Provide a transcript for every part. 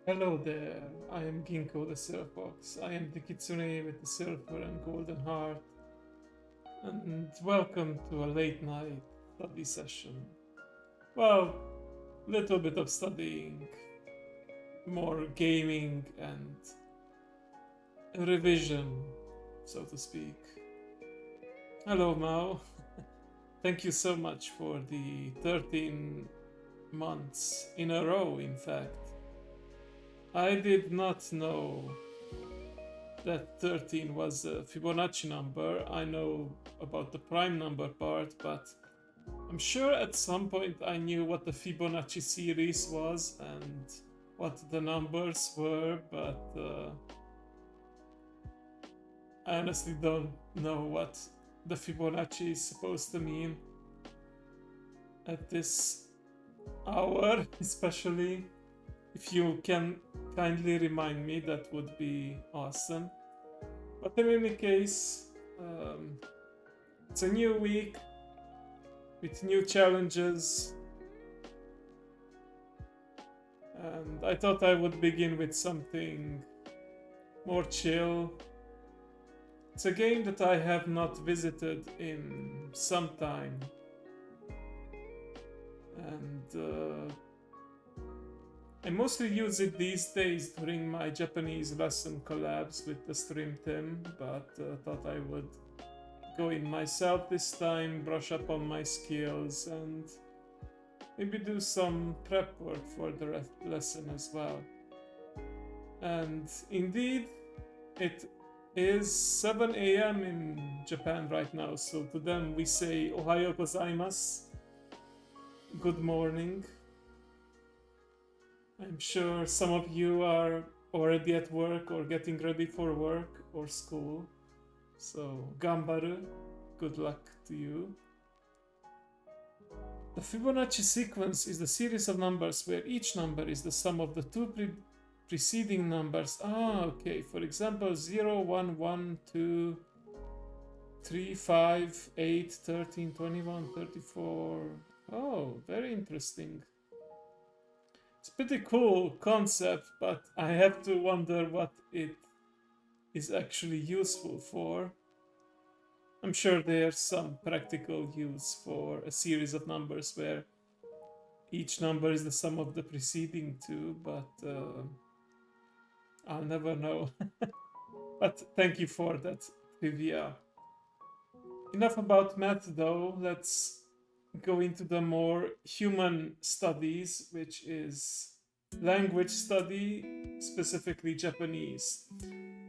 Hello there, I am Ginkgo the Surf Fox. I am the Kitsune with the silver and golden heart, and welcome to a late night study session. Well, little bit of studying, more gaming and revision, so to speak. Hello, Mao. Thank you so much for the 13 months in a row, in fact. I did not know that 13 was a Fibonacci number. I know about the prime number part, but I'm sure at some point I knew what the Fibonacci series was and what the numbers were, but I honestly don't know what the Fibonacci is supposed to mean at this hour, especially. If you can kindly remind me, that would be awesome. But in any case, it's a new week with new challenges, and I thought I would begin with something more chill. It's a game that I have not visited in some time, and I mostly use it these days during my Japanese lesson collabs with the stream team, but thought I would go in myself this time, brush up on my skills, and maybe do some prep work for the lesson as well. And indeed, it is 7 a.m. in Japan right now, so to them we say Ohayo gozaimasu, good morning. I'm sure some of you are already at work or getting ready for work or school. So, gambaru, good luck to you. The Fibonacci sequence is the series of numbers where each number is the sum of the two preceding numbers. Okay. For example, 0, 1, 1, 2, 3, 5, 8, 13, 21, 34. Oh, very interesting. It's a pretty cool concept, but I have to wonder what it is actually useful for. I'm sure there's some practical use for a series of numbers where each number is the sum of the preceding two, but I'll never know. But thank you for that trivia. Enough about math though, let's go into the more human studies, which is language study, specifically Japanese.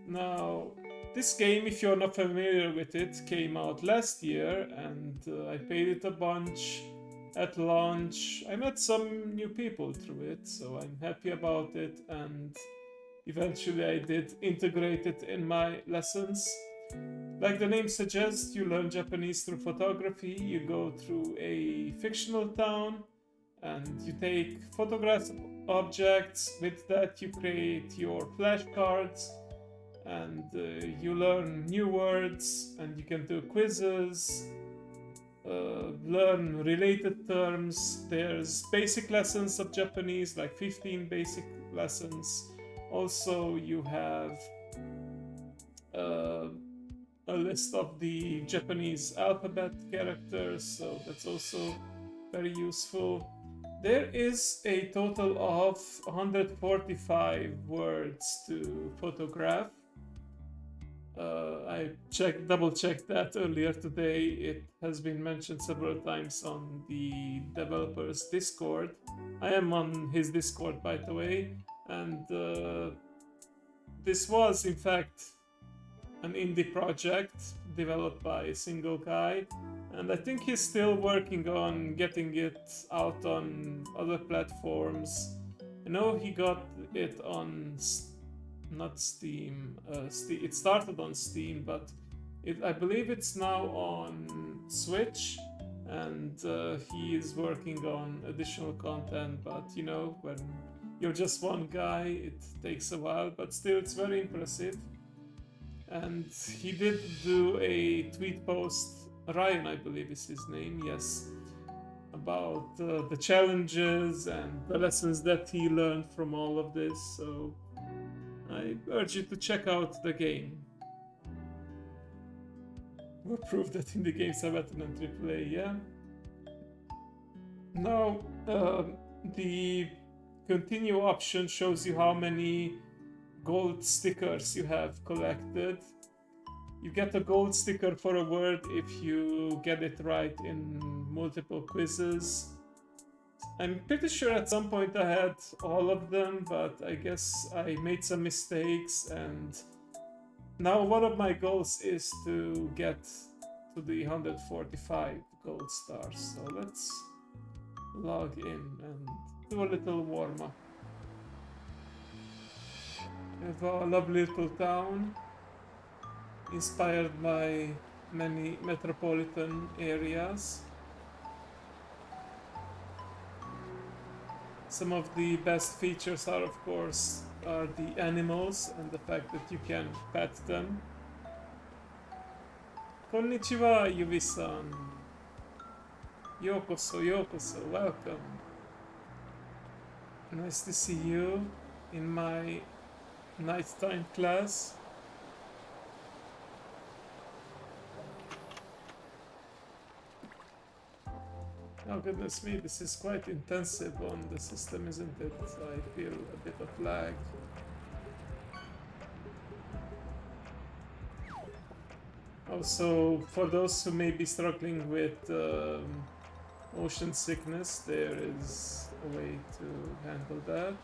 Now, this game, if you're not familiar with it, came out last year, and I played it a bunch at launch. I met some new people through it, so I'm happy about it, and eventually I did integrate it in my lessons. Like the name suggests, you learn Japanese through photography. You go through a fictional town and you take photographs of objects. With that, you create your flashcards and you learn new words, and you can do quizzes, learn related terms. There's basic lessons of Japanese, like 15 basic lessons. Also, you have a list of the Japanese alphabet characters, so that's also very useful. There is a total of 145 words to photograph. I double checked that earlier today. It has been mentioned several times on the developer's Discord. I am on his Discord, by the way, and this was in fact an indie project developed by a single guy, and I think he's still working on getting it out on other platforms. I know he got it on not Steam. It started on Steam, but I believe it's now on Switch, and he is working on additional content. But you know, when you're just one guy, it takes a while, but still, it's very impressive. And he did do a tweet post. Ryan, I believe is his name, yes, about the challenges and the lessons that he learned from all of this. So I urge you to check out the game. We'll prove that indie games are better than AAA, yeah? Now, the continue option shows you how many gold stickers you have collected. You get a gold sticker for a word if you get it right in multiple quizzes. I'm pretty sure at some point I had all of them, but I guess I made some mistakes, and now one of my goals is to get to the 145 gold stars. So let's log in and do a little warm-up. We have a lovely little town inspired by many metropolitan areas. Some of the best features are, of course, the animals and the fact that you can pet them. Konnichiwa, Yubi-san. Yokoso, yokoso, welcome. Nice to see you in my nighttime class. Oh goodness me, this is quite intensive on the system, isn't it? I feel a bit of lag. Also, for those who may be struggling with motion sickness, there is a way to handle that.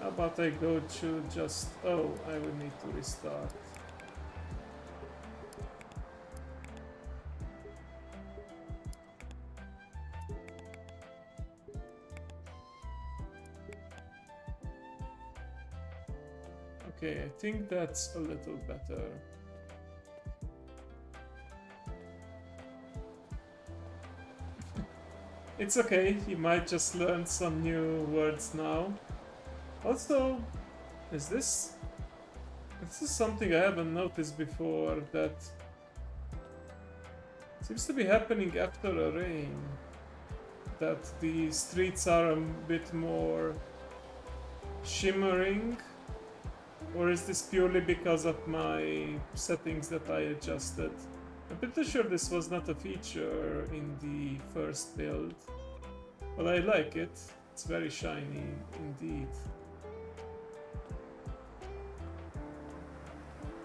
How about I go to just... oh, I will need to restart. Okay, I think that's a little better. It's okay, you might just learn some new words now. Also, is this something I haven't noticed before, that seems to be happening after a rain, that the streets are a bit more shimmering? Or is this purely because of my settings that I adjusted? I'm pretty sure this was not a feature in the first build, but I like it. It's very shiny indeed.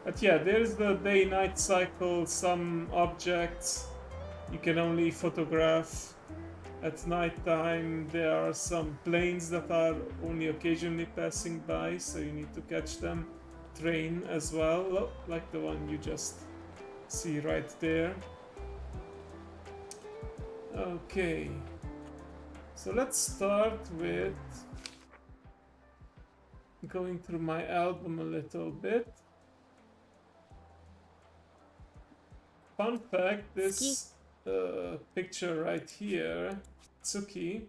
But yeah, there's the day-night cycle. Some objects you can only photograph at night time. There are some planes that are only occasionally passing by, so you need to catch them. Train as well, like the one you just see right there. Okay, so let's start with going through my album a little bit. Fun fact, this picture right here, Tsuki,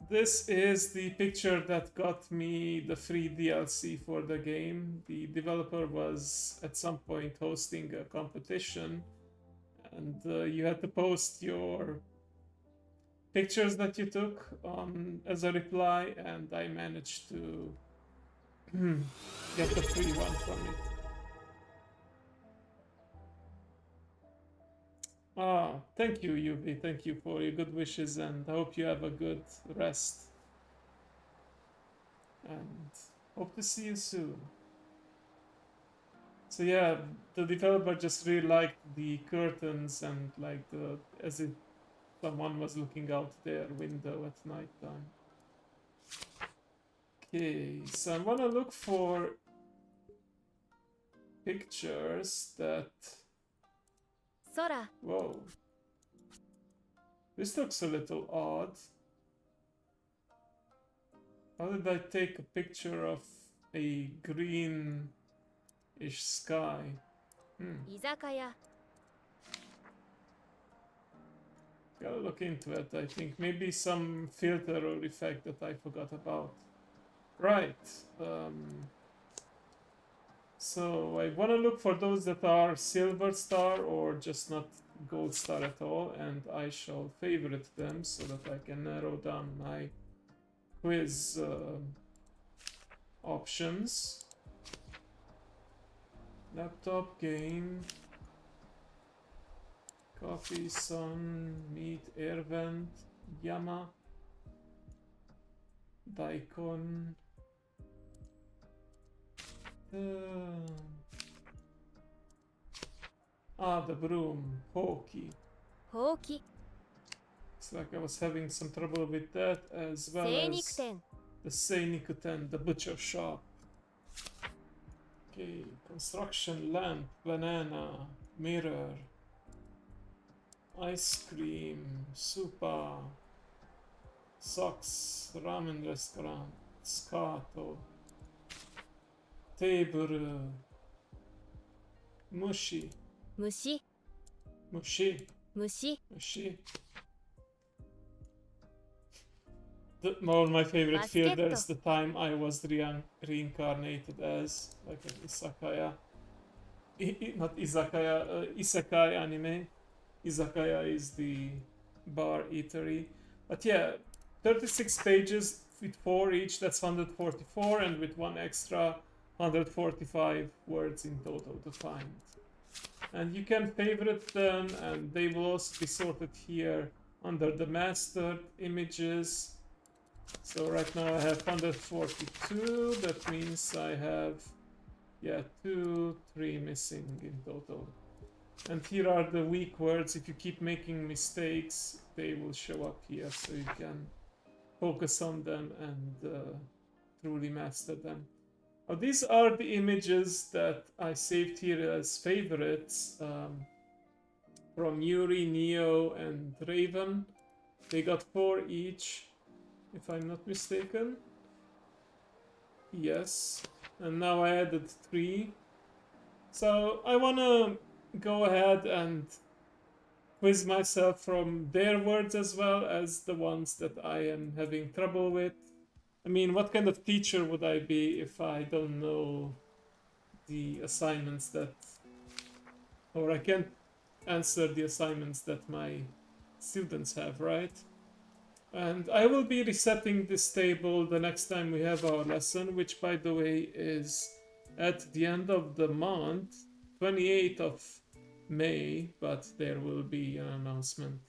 this is the picture that got me the free DLC for the game. The developer was at some point hosting a competition, and you had to post your pictures that you took as a reply, and I managed to get the free one from it. Ah, thank you, Yubi. Thank you for your good wishes, and I hope you have a good rest. And hope to see you soon. So yeah, the developer just really liked the curtains and like as if someone was looking out their window at night time. Okay, so I'm gonna look for pictures that... Sora. Whoa. This looks a little odd. How did I take a picture of a green-ish sky? Izakaya. Gotta look into it, I think. Maybe some filter or effect that I forgot about. Right. So I want to look for those that are silver star or just not gold star at all, and I shall favorite them so that I can narrow down my quiz options. Laptop, game, coffee, sun, meat, air vent, Yama, daikon. The broom, Hoki. ほうき It's like I was having some trouble with that, as well 精肉 as 店 the Seinikuten, the butcher shop. Okay, construction, lamp, banana, mirror, ice cream, supa, socks, ramen restaurant, scato, table, mushi, 虫 mushi, 虫 mushi. One of my favorite fielders, the time I was reincarnated as, like an izakaya. Not izakaya, isekai anime. Izakaya is the bar eatery. But yeah, 36 pages with 4 each, that's 144, and with 1 extra, 145 words in total to find. And you can favorite them, and they will also be sorted here under the mastered images. So right now I have 142, that means I have, yeah, 2, 3 missing in total. And here are the weak words. If you keep making mistakes, they will show up here, so you can focus on them and truly master them. Now, these are the images that I saved here as favorites from Yuri, Neo, and Raven. They got 4 each, if I'm not mistaken. Yes. And now I added 3. So I want to go ahead and quiz myself from their words as well as the ones that I am having trouble with. I mean, what kind of teacher would I be if I don't know the assignments that... or I can't answer the assignments that my students have, right? And I will be resetting this table the next time we have our lesson, which, by the way, is at the end of the month, 28th of May, but there will be an announcement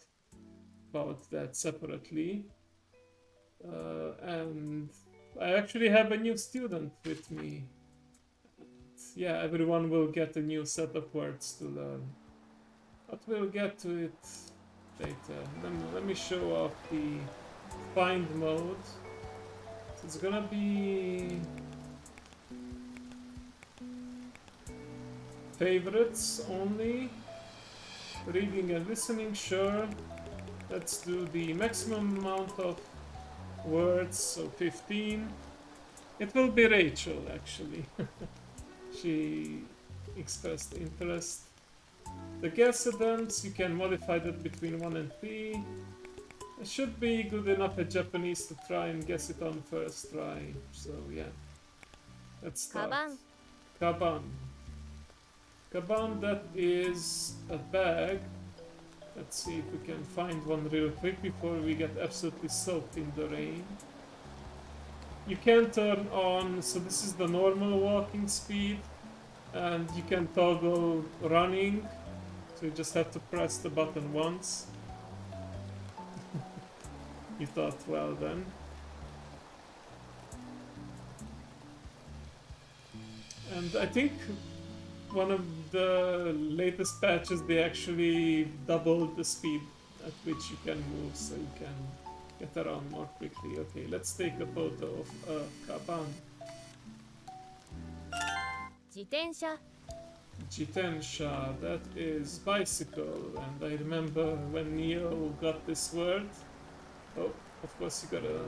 about that separately. And I actually have a new student with me. Yeah, everyone will get a new set of words to learn. But we'll get to it later. Let me show off the find mode. So it's gonna be favorites only. Reading and listening, sure. Let's do the maximum amount of words, so 15. It will be Rachel, actually. She expressed interest. The guess attempts, you can modify that between 1 and 3. It should be good enough at Japanese to try and guess it on first try. So yeah, let's start. Kaban. Kaban. Kaban, that is a bag. Let's see if we can find one real quick before we get absolutely soaked in the rain. You can turn on, so this is the normal walking speed, and you can toggle running, so you just have to press the button once. You thought well then. And I think one of the latest patches, they actually doubled the speed at which you can move, so you can get around more quickly. Okay, let's take a photo of a kaban. 自転車 Jitensha, that is bicycle, and I remember when Neo got this word. Oh, of course you gotta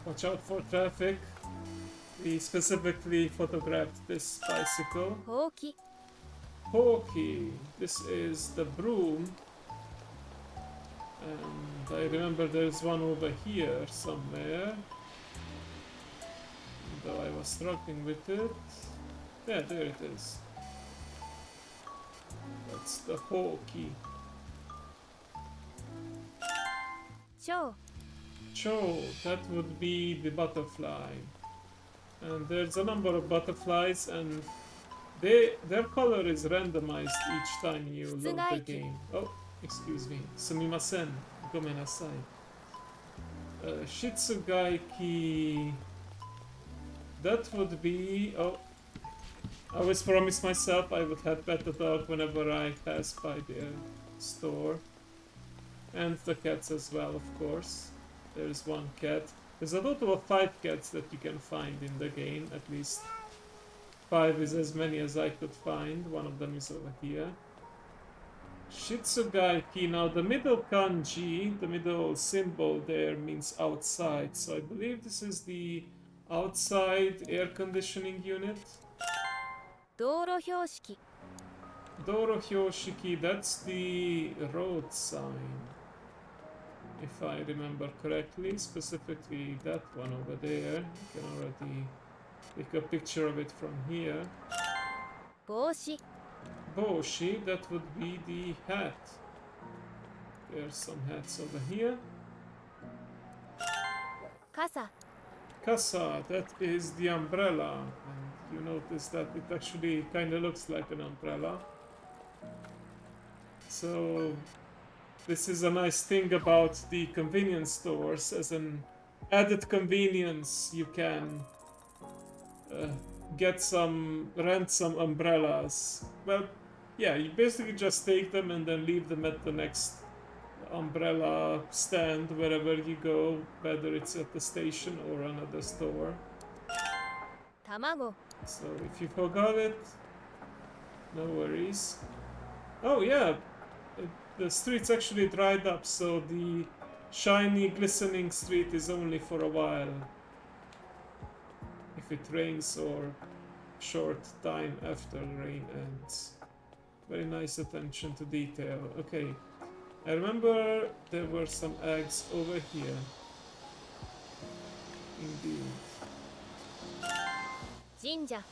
watch out for traffic. We specifically photographed this bicycle. ほうき Hoki, this is the broom. And I remember there's one over here somewhere. Though I was struggling with it. Yeah, there it is. That's the Ho key. Cho. Cho, that would be the butterfly. And there's a number of butterflies, and their color is randomized each time you load the Tsugaiki. game. Oh, excuse me. Sumimasen. Gomenasai. Shitsugaiki. That would be. Oh, I always promised myself I would have pet the dog whenever I pass by their store. And the cats as well, of course. There's one cat. There's a total of 5 cats that you can find in the game. At least 5 is as many as I could find. One of them is over here. Shitsugaiki. Now the middle kanji, the middle symbol there means outside. So I believe this is the outside air conditioning unit. 道路標識 Doro Hyoshiki, that's the road sign. If I remember correctly, specifically that one over there. You can already take a picture of it from here. 帽子 Boshi, that would be the hat. There's some hats over here. 傘 Kasa, that is the umbrella. And you notice that it actually kind of looks like an umbrella. So this is a nice thing about the convenience stores. As an added convenience, you can rent some umbrellas. Well, yeah, you basically just take them and then leave them at the next umbrella stand wherever you go, whether it's at the station or another store. 卵 So if you forgot it, no worries. Oh yeah, the street's actually dried up, so the shiny, glistening street is only for a while. If it rains or short time after rain ends. Very nice attention to detail. Okay, I remember there were some eggs over here. Indeed. 神社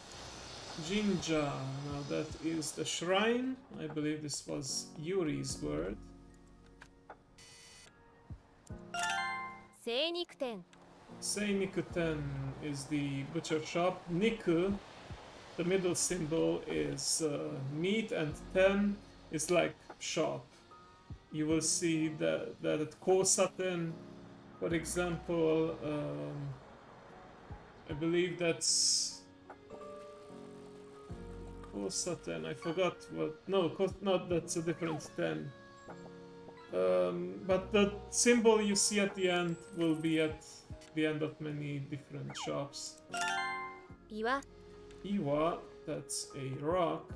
Jinja. Now that is the shrine. I believe this was Yuri's word. 精肉店 Seinikuten is the butcher shop. Niku, the middle symbol, is meat, and ten is like shop. You will see that at Kosaten, for example, I believe that's Kosaten. I forgot what. No, that's a different 10. But the symbol you see at the end will be at the end of many different shops. 岩 Iwa, that's a rock.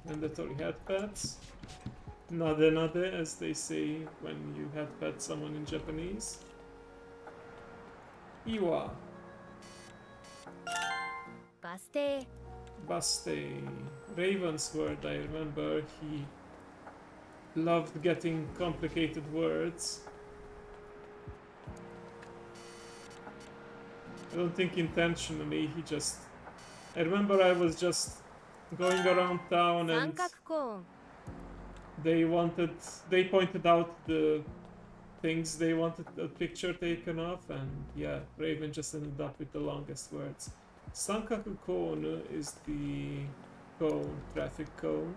Mandatory head pets. Nade nade, as they say when you head pet someone in Japanese. Iwa. バス停 Baste. Raven's word, I remember. He loved getting complicated words. I don't think intentionally, I remember I was just going around town 三 and 角コーン they pointed out the things they wanted a picture taken of, and yeah, Raven just ended up with the longest words. Sankaku Konu is the cone, traffic cone.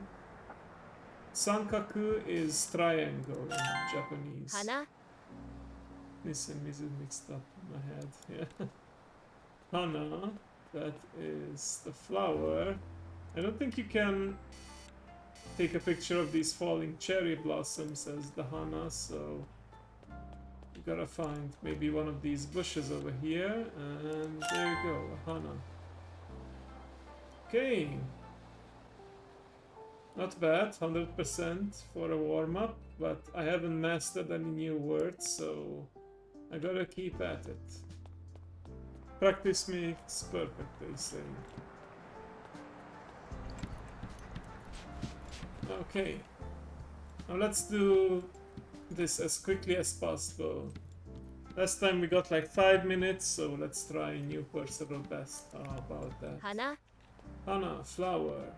Sankaku is triangle in Japanese. 花 This and is mixed up in my head. Yeah. Hana, that is the flower. I don't think you can take a picture of these falling cherry blossoms as the Hana, so you gotta find maybe one of these bushes over here, and there you go, a Hana. Okay. Not bad, 100% for a warm-up, but I haven't mastered any new words, so I gotta keep at it. Practice makes perfect, they say. Okay. Now let's do this as quickly as possible. Last time we got like 5 minutes, so let's try new personal best. How about that? 花 Hana, flower.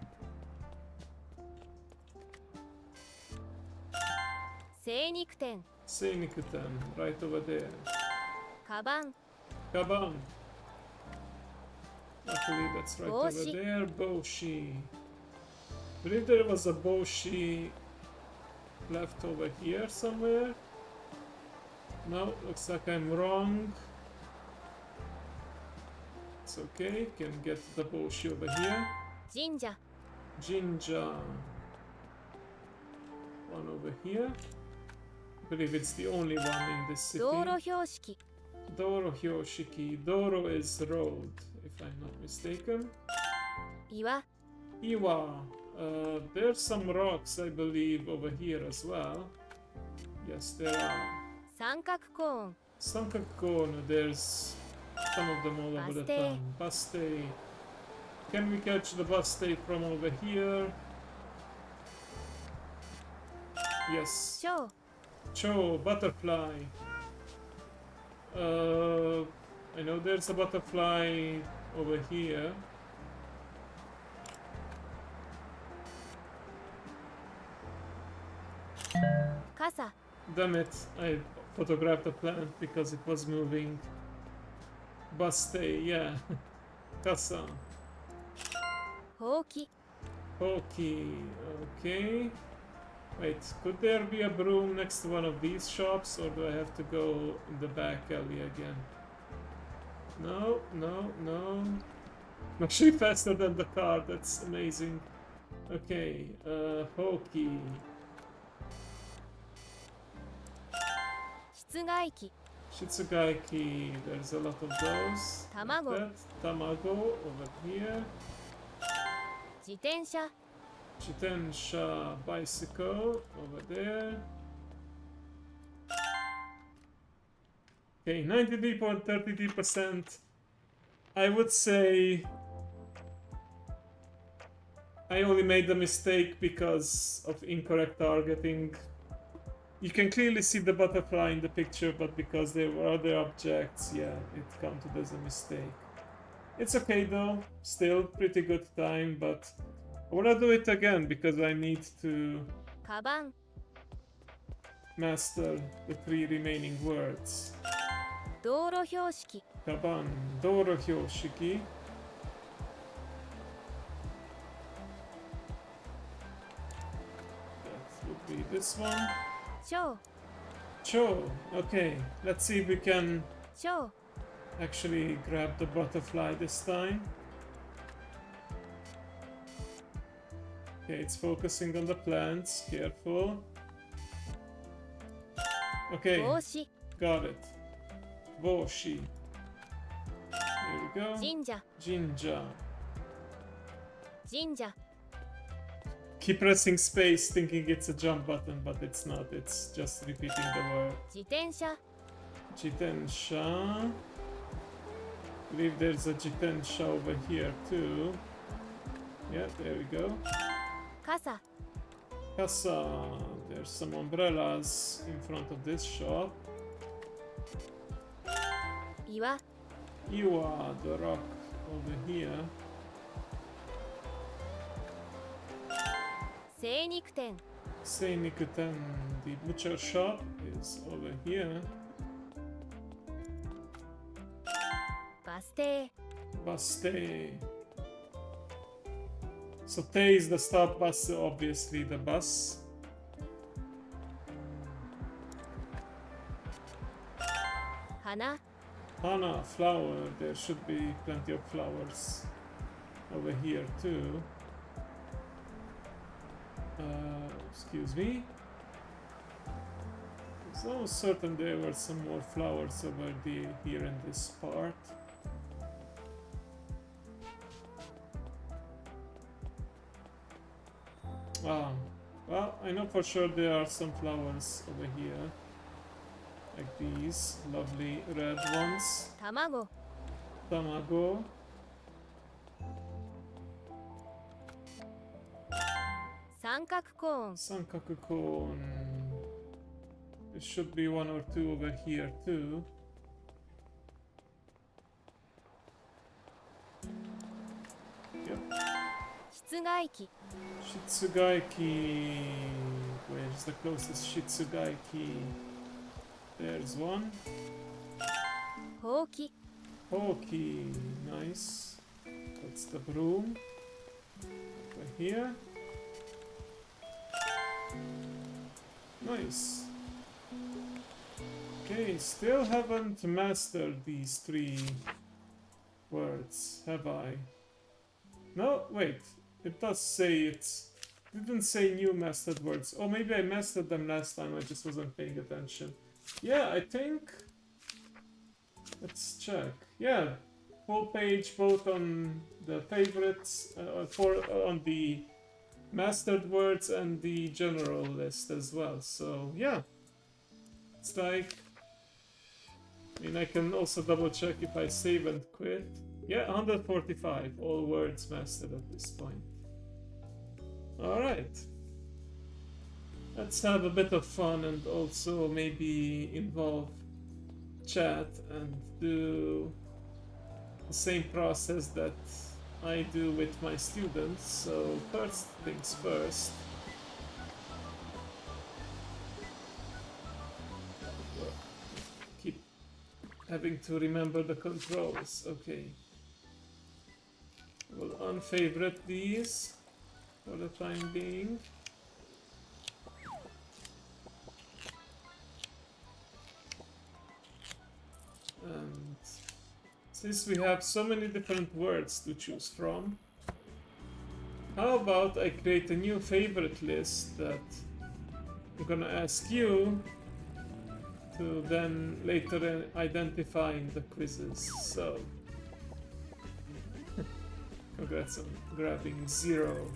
精肉店 Seinikutan, right over there. カバン Kaban. Actually, that's right over Boshi. there. Boshi. Believe there was a Boshi left over here somewhere. No, looks like I'm wrong. It's okay, can get the Boshi over here. 神社 Jinja. One over here. I believe it's the only one in this city. 道路標識 Doro Hyoshiki. Doro is road, if I'm not mistaken. 岩 Iwa. There's some rocks, I believe, over here as well. Yes, there are. 三角コーン Sankakon, there's some of them all over the Baste. town. Baste. Can we catch the Baste from over here? Yes. 蝶 Cho, butterfly. I know there's a butterfly over here. Kasa Damn it, I photographed the plant because it was moving. Baste, yeah. Kasa. ほうき Hoki, okay. Wait, could there be a broom next to one of these shops, or do I have to go in the back alley again? No, no, no. I'm actually faster than the car, that's amazing. Okay, Hoki. 室外機 Shitsugaiki, there's a lot of those. Like Tamago. that. Tamago over here. 自転車 Chitensha bicycle over there. Okay, 93.33%. I would say I only made the mistake because of incorrect targeting. You can clearly see the butterfly in the picture, but because there were other objects, yeah, it counted as a mistake. It's okay though, still pretty good time, but I wanna do it again because I need to カバン master the 3 remaining words. 道路標識 Kaban, Doro Hyoshiki. That would be this one. 蝶 Cho, okay, let's see if we can 蝶 actually grab the butterfly this time. Okay, it's focusing on the plants, careful. Okay, 帽子 got it. Boshi. Here we go. 神社 Jinja. 神社 Keep pressing space thinking it's a jump button, but it's not. It's just repeating the word. 自転車 Jitensha. Believe there's a Jitensha over here too. Yeah, there we go. 傘 Kasa. There's some umbrellas in front of this shop. 岩 Iwa, the rock over here. 精肉店 Seinikutan, the butcher shop, is over here. バス停 Baste. So Te is the stop bus, obviously the bus. 花 Hana, flower. There should be plenty of flowers over here too. Excuse me. I was certain there were some more flowers over here in this part. Ah, well, I know for sure there are some flowers over here. Like these lovely red ones. 卵 Tamago. 三角コーン Sankakukon. There should be one or two over here too. 室外機 Shitsugaiki. Where's the closest Shitsugaiki? There's one. ほうき Hoki. Nice. That's the broom. Over here. Nice. Okay, still haven't mastered these 3 words, have I? No, wait. It does say it's... Didn't say new mastered words. Oh, maybe I mastered them last time, I just wasn't paying attention. Yeah, I think... Let's check. Yeah, full page both on the favorites, on the mastered words and the general list as well. So, yeah. It's like... I mean, I can also double check if I save and quit. Yeah, 145, all words mastered at this point. Alright. Let's have a bit of fun and also maybe involve chat and do the same process that I do with my students. So first things first. Keep having to remember the controls. Okay. We'll unfavorite these for the time being. And since we have so many different words to choose from, how about I create a new favorite list that I'm gonna ask you to then later identify in the quizzes. So, congrats on grabbing 0.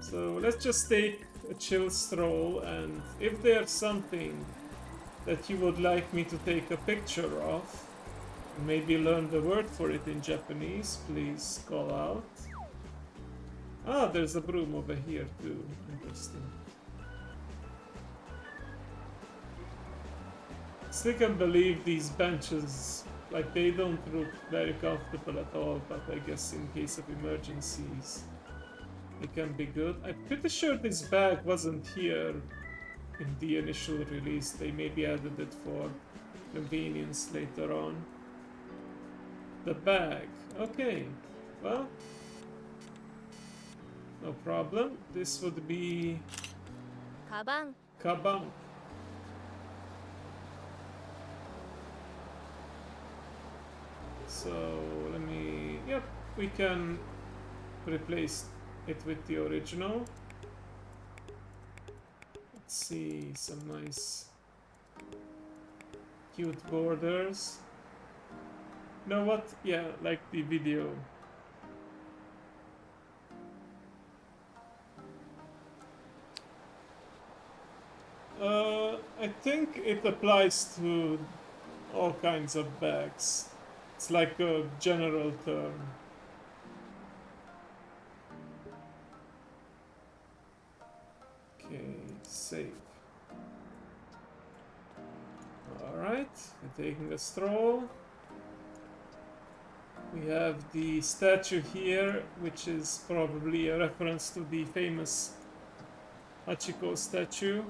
So let's just take a chill stroll, and if there's something that you would like me to take a picture of, maybe learn the word for it in Japanese, please call out. Ah, there's a broom over here too. Interesting. Still can't believe these benches, like they don't look very comfortable at all, but I guess in case of emergencies they can be good. I'm pretty sure this bag wasn't here in the initial release. They maybe added it for convenience later on. The bag. Okay, well, no problem. This would be カバン kaban. So let me, yep, we can replace it with the original. Let's see, some nice cute borders. You know what? Yeah, like the video. I think it applies to all kinds of bags. It's like a general term. Okay, save. Alright, we're taking a stroll. We have the statue here, which is probably a reference to the famous Hachiko statue.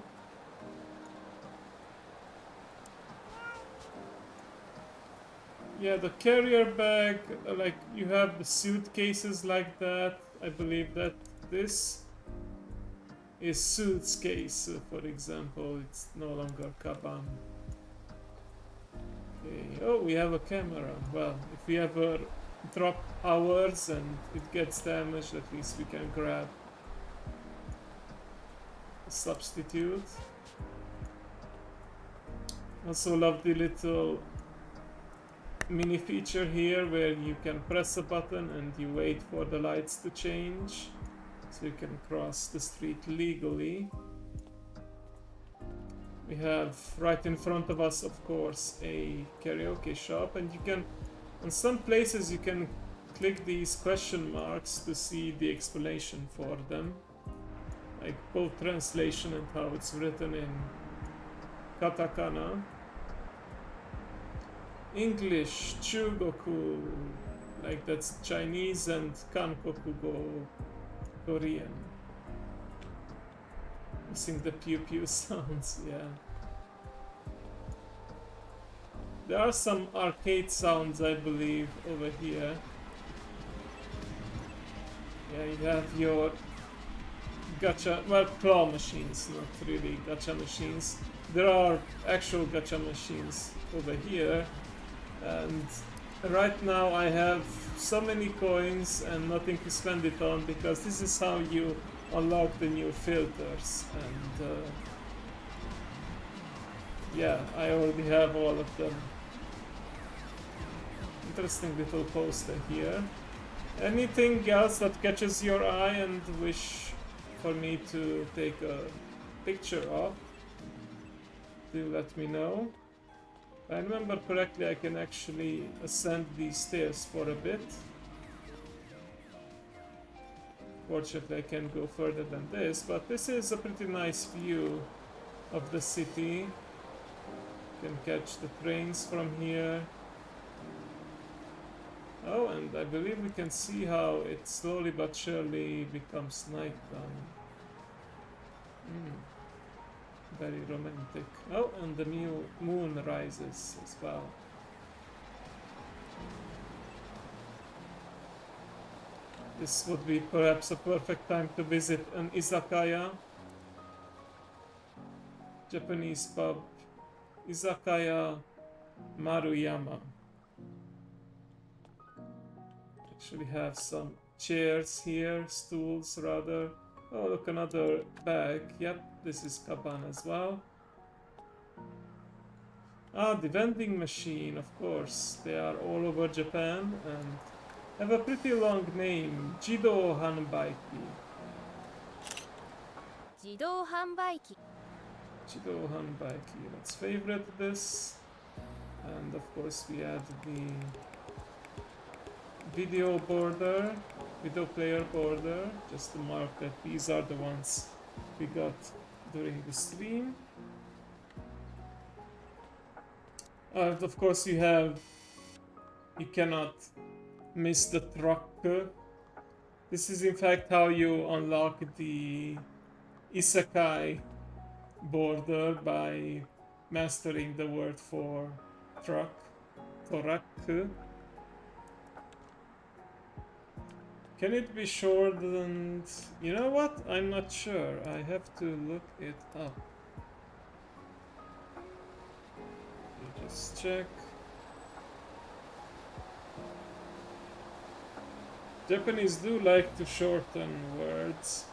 Yeah, the carrier bag, like you have the suitcases like that. I believe that this is suit's case, for example. It's no longer kaban. Okay. Oh, we have a camera. Well, if we ever drop ours and it gets damaged, at least we can grab a substitute. Also love the little mini feature here where you can press a button and you wait for the lights to change so you can cross the street legally. We have right in front of us, of course, a karaoke shop, and you can, in some places you can click these question marks to see the explanation for them, like both translation and how it's written in katakana. English, Chugoku, Like that's Chinese and Kankoku go Korean. Missing the pew pew sounds, yeah. There are some arcade sounds, I believe, over here. Yeah, you have your gacha, well, claw machines, not really gacha machines. There are actual gacha machines over here, and right now I have so many coins and nothing to spend it on because this is how you unlock the new filters, and yeah, I already have all of them. Interesting little poster here. Anything else that catches your eye and wish for me to take a picture of? Do let me know. If I remember correctly, I can actually ascend these stairs for a bit. Fortunately, I can't go further than this, but this is a pretty nice view of the city. You can catch the trains from here. Oh, and I believe we can see how it slowly but surely becomes nighttime. Very romantic. Oh, and the new moon rises as well. This would be perhaps a perfect time to visit an izakaya. Japanese pub. Izakaya Maruyama. Actually have some chairs here, stools rather. Oh, look, another bag. Yep, this is kaban as well. Ah, the vending machine, of course. They are all over Japan and have a pretty long name. Jido Hanbaiki. 自動販売機 Jido Hanbaiki. Let's favorite this. And of course we add the video border, video player border, just to mark that these are the ones we got during the stream. And of course you cannot miss the truck. This is in fact how you unlock the isekai border, by mastering the word for truck, toraku. Can it be shortened? You know what? I'm not sure. I have to look it up. Let me just check. Japanese do like to shorten words.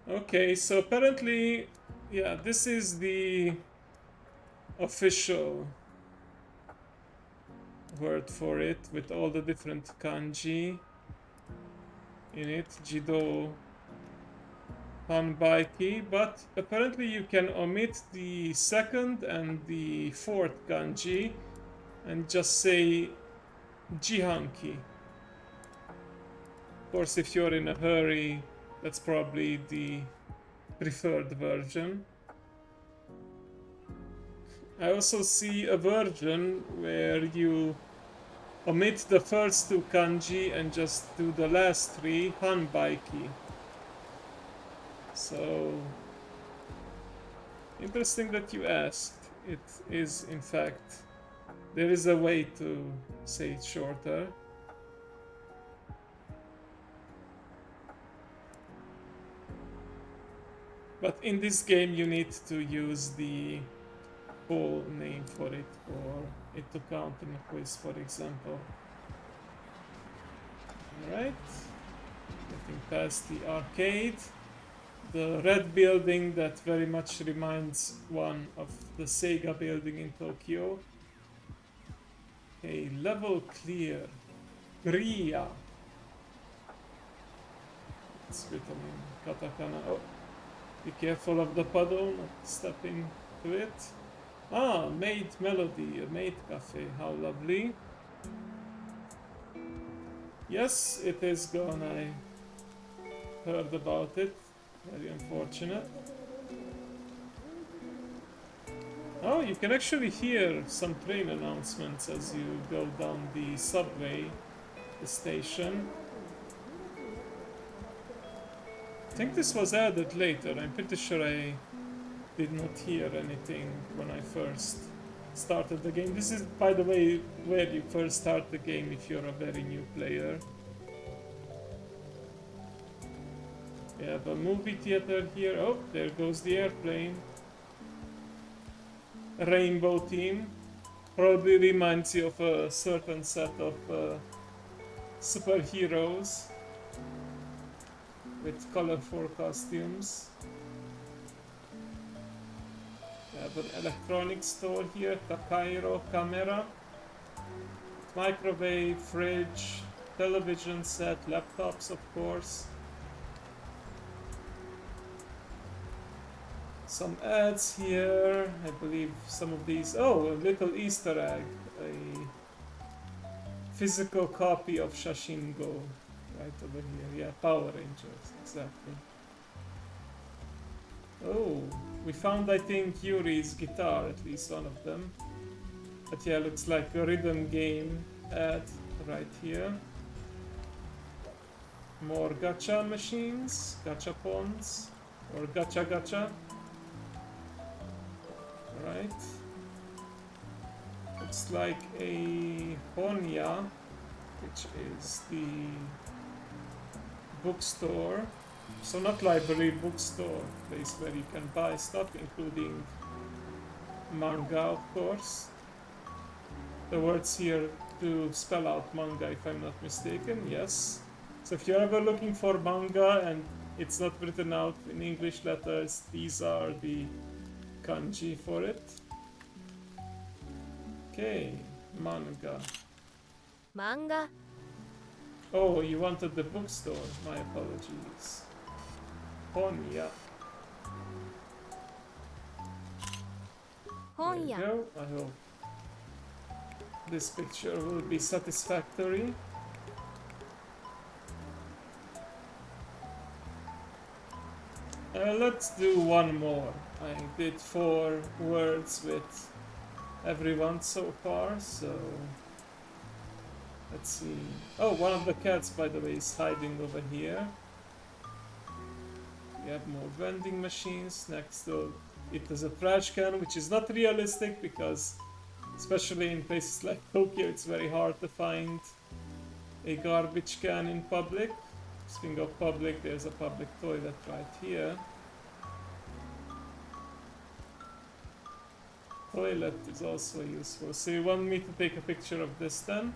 Okay, so apparently, yeah, this is the official word for it with all the different kanji in it, Jido Hanbaiki, but apparently you can omit the second and the fourth kanji and just say Jihanki. Of course, if you're in a hurry, that's probably the preferred version. I also see a version where you omit the first two kanji and just do the last three, Hanbaiki. So, interesting that you asked. It is, in fact, there is a way to say it shorter. But in this game you need to use the full name for it to count in a quiz, for example. Alright, getting past the arcade. The red building that very much reminds one of the Sega building in Tokyo. Okay, level clear. Ria. It's written in katakana. Oh. Be careful of the puddle, not stepping to it. Ah, Maid Melody, a maid cafe, how lovely. Yes, it is gone, I heard about it. Very unfortunate. Oh, you can actually hear some train announcements as you go down the subway, the station. I think this was added later. I'm pretty sure I did not hear anything when I first started the game. This is, by the way, where you first start the game if you're a very new player. We have a movie theater here. Oh, there goes the airplane. Rainbow theme. Probably reminds you of a certain set of superheroes with colorful costumes. We have an electronics store here. Takairo camera. Microwave, fridge, television set, laptops of course. Some ads here. I believe some of these. Oh, a little Easter egg. A physical copy of Shashingo. Right over here. Yeah, Power Rangers. Exactly. Oh, we found, I think, Yuri's guitar, at least one of them. But yeah, looks like a rhythm game ad right here. More gacha machines, gachapons, or gacha. Right. Looks like a Honya, which is the bookstore. So not library, bookstore, place where you can buy stuff, including manga, of course. The words here to spell out manga, if I'm not mistaken, yes. So if you're ever looking for manga and it's not written out in English letters, these are the kanji for it. Okay, manga. Manga. Oh, you wanted the bookstore. My apologies. Honya. There you Honya. go. I hope this picture will be satisfactory. Let's do one more. I did 4 words with everyone so far, so let's see. Oh, one of the cats, by the way, is hiding over here. We have more vending machines. Next to it is a trash can, which is not realistic because, especially in places like Tokyo, it's very hard to find a garbage can in public. Speaking of public, there's a public toilet right here. Toilet is also useful. So you want me to take a picture of this then?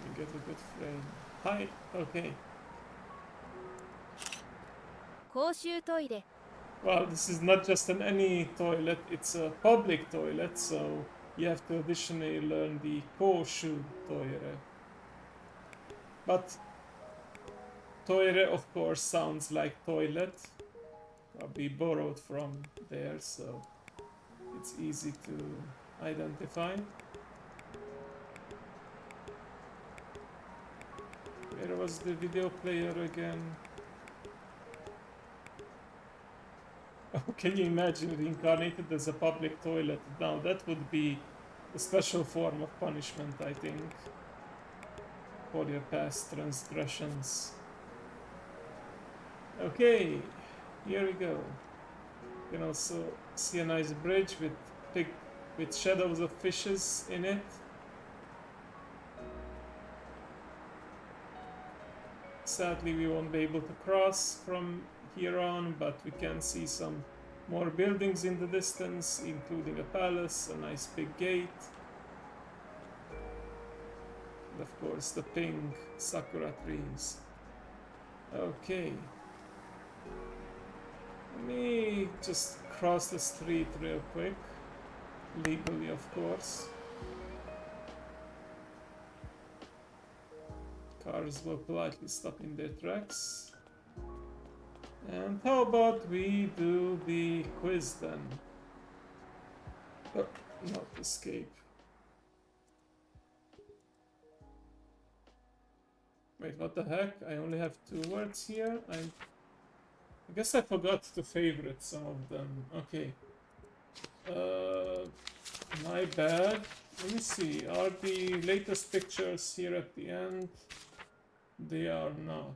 You get a good frame. Hi, okay. 公衆トイレ。 Well, this is not just an any toilet, it's a public toilet, so you have to additionally learn the Koshu toire. But toire, of course, sounds like toilet. Probably borrowed from there, so it's easy to identify. Where was the video player again? Oh, can you imagine reincarnated as a public toilet? Now that would be a special form of punishment, I think, for your past transgressions. Okay, here we go. You can also see a nice bridge with shadows of fishes in it. Sadly, we won't be able to cross from here on, but we can see some more buildings in the distance, including a palace, a nice big gate, and of course the pink sakura trees. Okay. Let me just cross the street real quick. Legally, of course. Cars will politely stop in their tracks. And how about we do the quiz then? Oh, not escape. Wait, what the heck? I only have 2 words here. I guess I forgot to favorite some of them. Okay. My bad. Let me see. Are the latest pictures here at the end? They are not.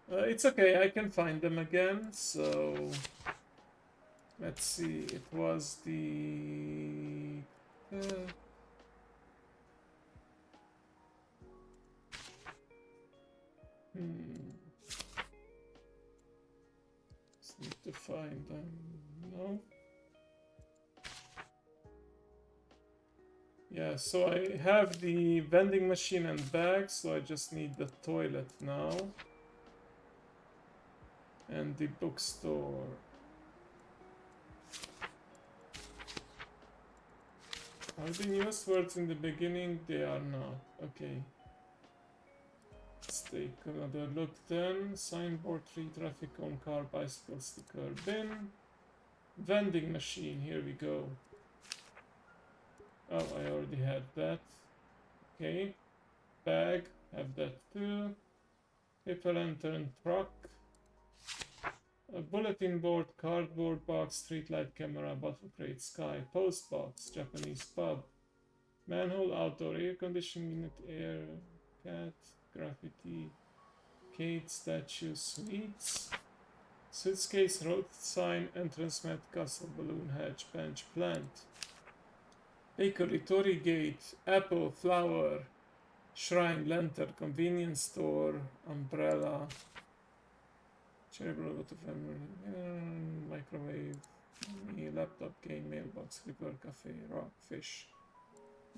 It's okay. I can find them again. So let's see. It was the. Just need to find them. No. Yeah, so I have the vending machine and bag, so I just need the toilet now. And the bookstore. Are the newest words in the beginning? They are not. Okay. Let's take another look then. Signboard, tree, traffic cone, car, bicycle, sticker, bin. Vending machine, here we go. Oh, I already had that. Okay. Bag, have that too. Paper lantern, truck. A bulletin board, cardboard box, streetlight camera, bottle crate, sky, post box, Japanese pub. Manhole, outdoor air conditioning unit, air, cat, graffiti, Kate, statue, sweets. Suitcase, road sign, entrance mat, castle, balloon, hedge, bench, plant. Bakery, Torii gate, apple, flower, shrine, lantern, convenience store, umbrella, cerebral water, microwave, laptop, game, mailbox, river, cafe, rock, fish,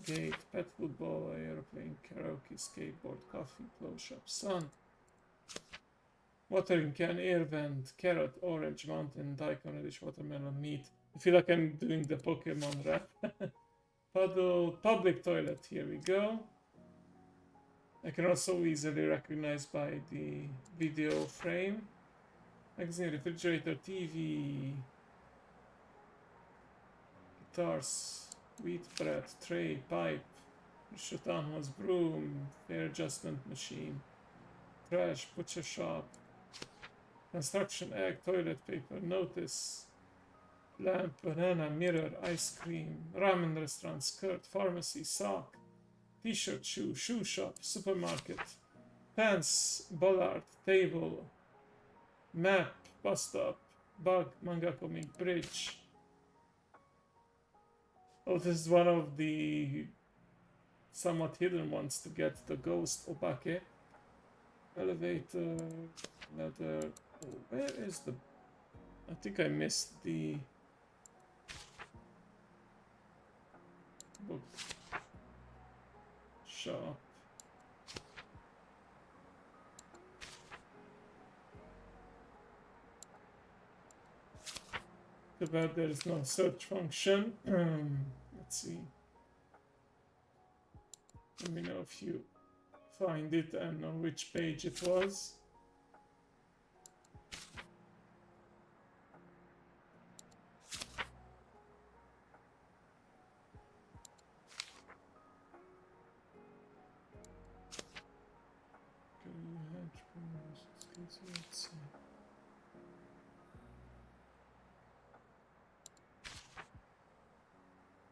gate, pet football, airplane, karaoke, skateboard, coffee, clothes shop, sun, watering can, air vent, carrot, orange, mountain, daikon, radish, watermelon, meat. I feel like I'm doing the Pokemon rap. Puddle, public toilet, here we go. I can also easily recognize by the video frame. Magazine, refrigerator, TV, guitars, wheat bread, tray, pipe, Shutano's broom, hair adjustment machine, trash, butcher shop, construction egg, toilet paper, notice, lamp, banana, mirror, ice cream, ramen restaurant, skirt, pharmacy, sock, t-shirt, shoe, shoe shop, supermarket, pants, bollard, table, map, bus stop, bug, manga comic, bridge. Oh, this is one of the somewhat hidden ones to get the ghost obake. Elevator, ladder. Oh, where is the... I think I missed the book shop. Too bad there is no search function. Let's see. Let me know if you find it and on which page it was. Let's see.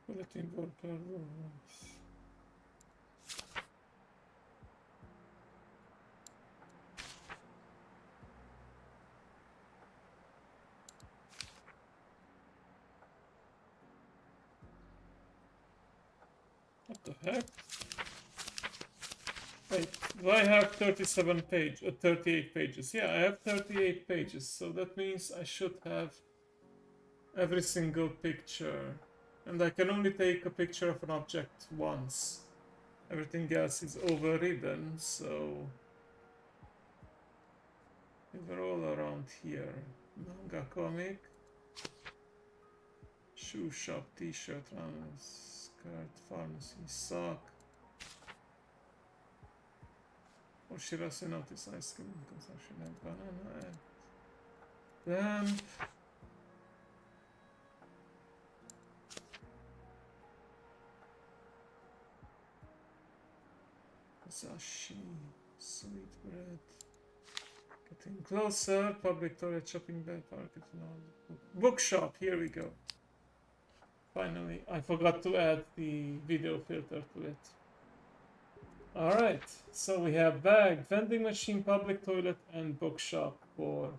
Bulletin board, cardboard. What the heck? Wait, do I have 38 pages? Yeah, I have 38 pages, so that means I should have every single picture. And I can only take a picture of an object once. Everything else is overridden, so... They're all around here. Manga comic. Shoe shop, t-shirt, ramen, skirt, pharmacy, sock. Oshirase notice, ice cream, consumption, and banana, and lamp. Sashi, sweet bread. Getting closer. Public toilet, shopping bag, market, bookshop. Here we go. Finally, I forgot to add the video filter to it. Alright, so we have bag, vending machine, public toilet, and bookshop for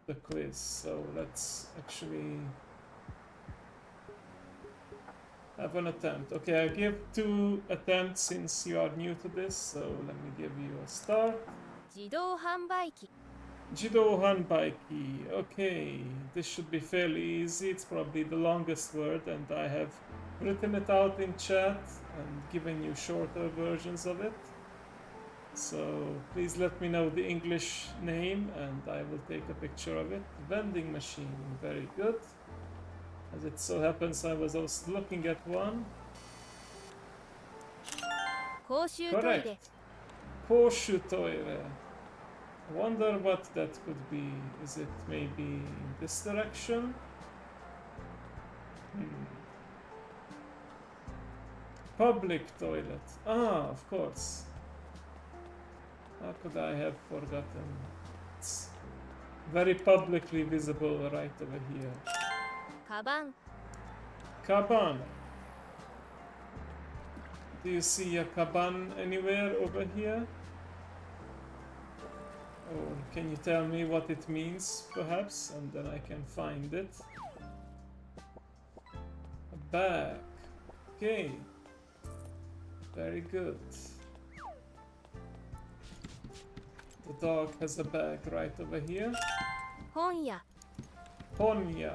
the quiz. So let's actually have an attempt. Okay, I give 2 attempts since you are new to this, so let me give you a start. 自動販売機 Jido Hanbaiki. Okay, this should be fairly easy. It's probably the longest word, and I have written it out in chat and given you shorter versions of it. So please let me know the English name and I will take a picture of it. Vending machine, very good. As it so happens, I was also looking at one. 公衆トイレ Correct. Koshu toire. I wonder what that could be. Is it maybe in this direction? Public toilet. Ah, of course. How could I have forgotten? It's very publicly visible right over here. カバン Kaban. Do you see a kaban anywhere over here? Or can you tell me what it means, perhaps, and then I can find it? A bag. Okay. Very good. The dog has a bag right over here. 本屋 Ponya.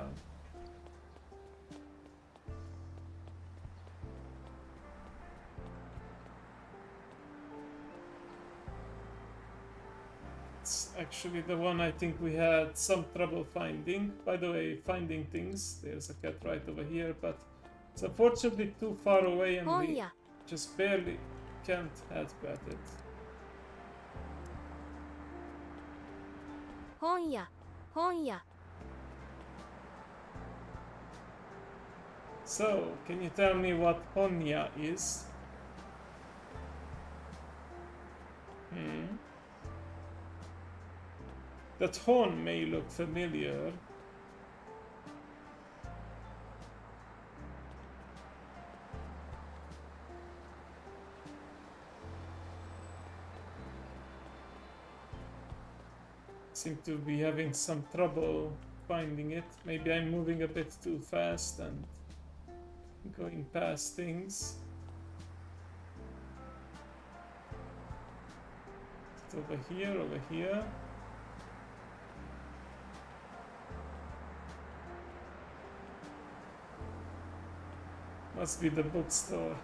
It's actually the one I think we had some trouble finding. By the way, finding things. There's a cat right over here, but it's unfortunately too far away and 本 we 屋 just barely can't help at it. 本屋本屋 So, can you tell me what Ponya is? The tone may look familiar. Seem to be having some trouble finding it. Maybe I'm moving a bit too fast and going past things. It's over here, over here. Must be the bookstore.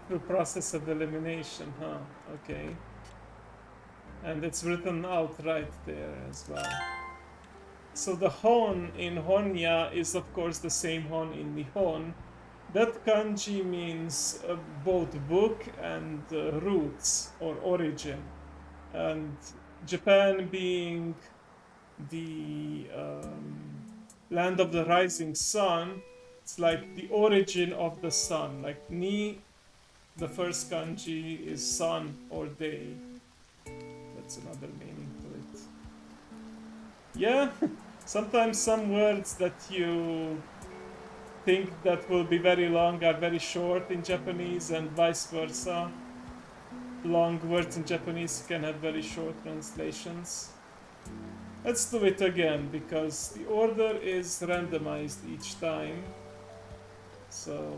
Through process of elimination, huh? Okay. And it's written out right there as well. So the hon in Honya is of course the same hon in Nihon. That kanji means both book and roots or origin. And Japan being the land of the rising sun, it's like the origin of the sun. Like Ni, the first kanji is sun or day. That's another meaning to it. Yeah, sometimes some words that you think that will be very long are very short in Japanese and vice versa. Long words in Japanese can have very short translations. Let's do it again because the order is randomized each time. So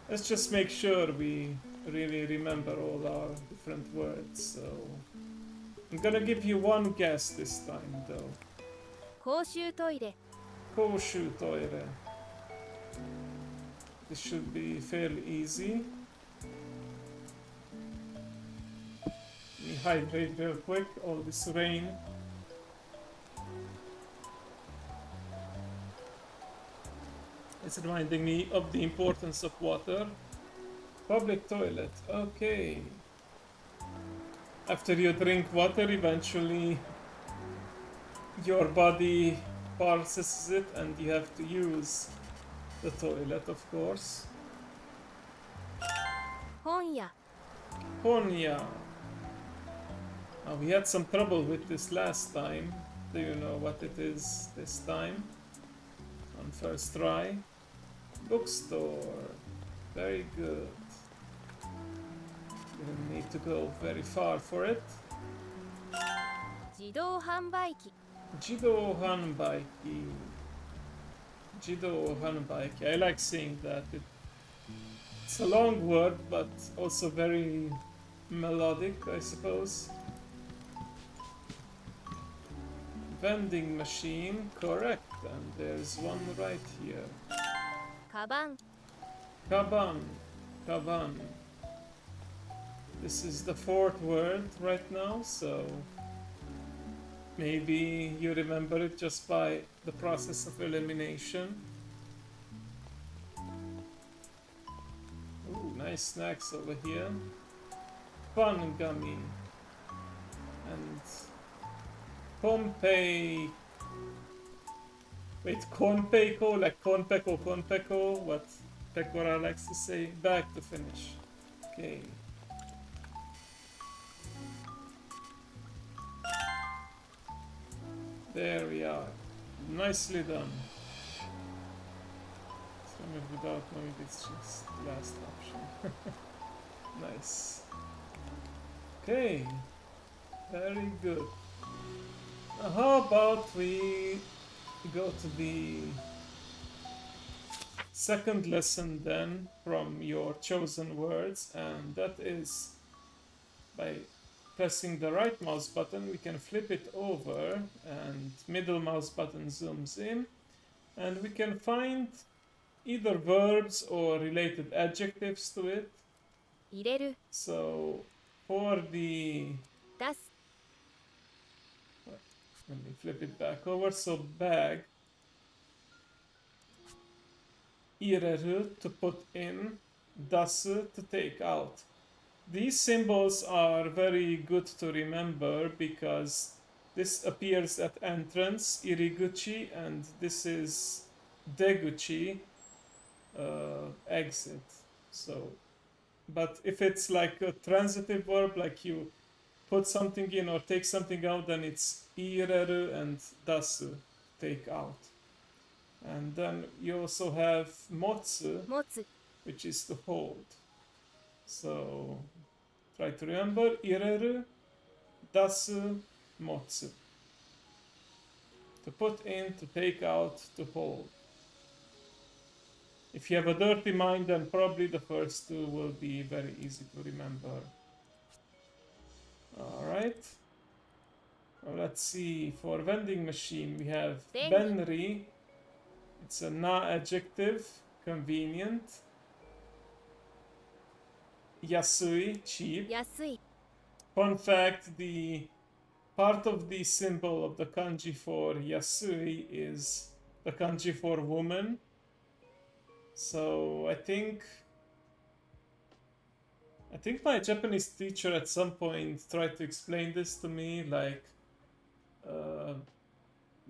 let's just make sure we really remember all our different words. So I'm gonna give you one guess this time though. 公衆トイレ Koshu toire. This should be fairly easy. Let me hydrate real quick, all this rain. It's reminding me of the importance of water. Public toilet, okay. After you drink water, eventually your body processes it and you have to use the toilet, of course. 本屋 Honya. We had some trouble with this last time. Do you know what it is this time? On first try. Bookstore. Very good. Didn't need to go very far for it. 自動販売機 Jido Hanbaiki. Jido Hanbaiki. I like saying that. It's a long word, but also very melodic, I suppose. Vending machine, correct. And there's one right here. カバン Kaban. Kaban. This is the fourth word right now, so maybe you remember it just by the process of elimination. Ooh, nice snacks over here. Fun gummy. And Konpei. Wait, Konpeiko, like Konpeko, Konpeko, what Pekora likes to say. Back to finish. Okay. There we are. Nicely done. Something without knowing it's just the last option. Nice. Okay. Very good. Now how about we go to the second lesson then from your chosen words, and that is by pressing the right mouse button we can flip it over and middle mouse button zooms in and we can find either verbs or related adjectives to it. 入れる So for the 出す let me flip it back over. So bag, ireru to put in, dasu to take out. These symbols are very good to remember because this appears at entrance, iriguchi, and this is deguchi, exit. So, but if it's like a transitive verb, like you put something in or take something out, then it's ireru and dasu, take out. And then you also have motsu, 持つ which is to hold. So try to remember ireru, dasu, motsu. To put in, to take out, to hold. If you have a dirty mind, then probably the first two will be very easy to remember. Alright. Let's see. For vending machine, we have benri. It's a na adjective, convenient. Yasui, cheap. 安い Fun fact, the part of the symbol of the kanji for yasui is the kanji for woman. So I think my Japanese teacher at some point tried to explain this to me, like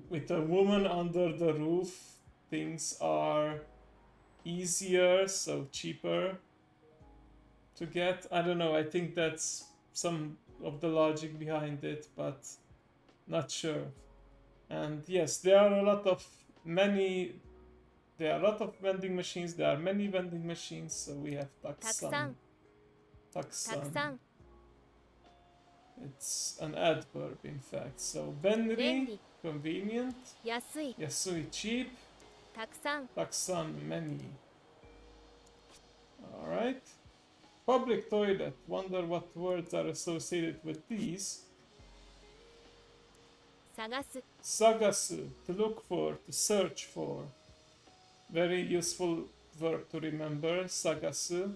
with a woman under the roof, things are easier, so cheaper to get. I don't know, I think that's some of the logic behind it, but not sure. And yes, there are a lot of vending machines. There are many vending machines. So we have たくさん taksan. たくさ Taksan. ん It's an adverb, in fact. So benri, 便利 convenient. 安い Yasui, cheap. たくさん Taksan, many. Alright. Public toilet. Wonder what words are associated with these. 探す Sagasu, to look for, to search for. Very useful verb to remember. Sagasu.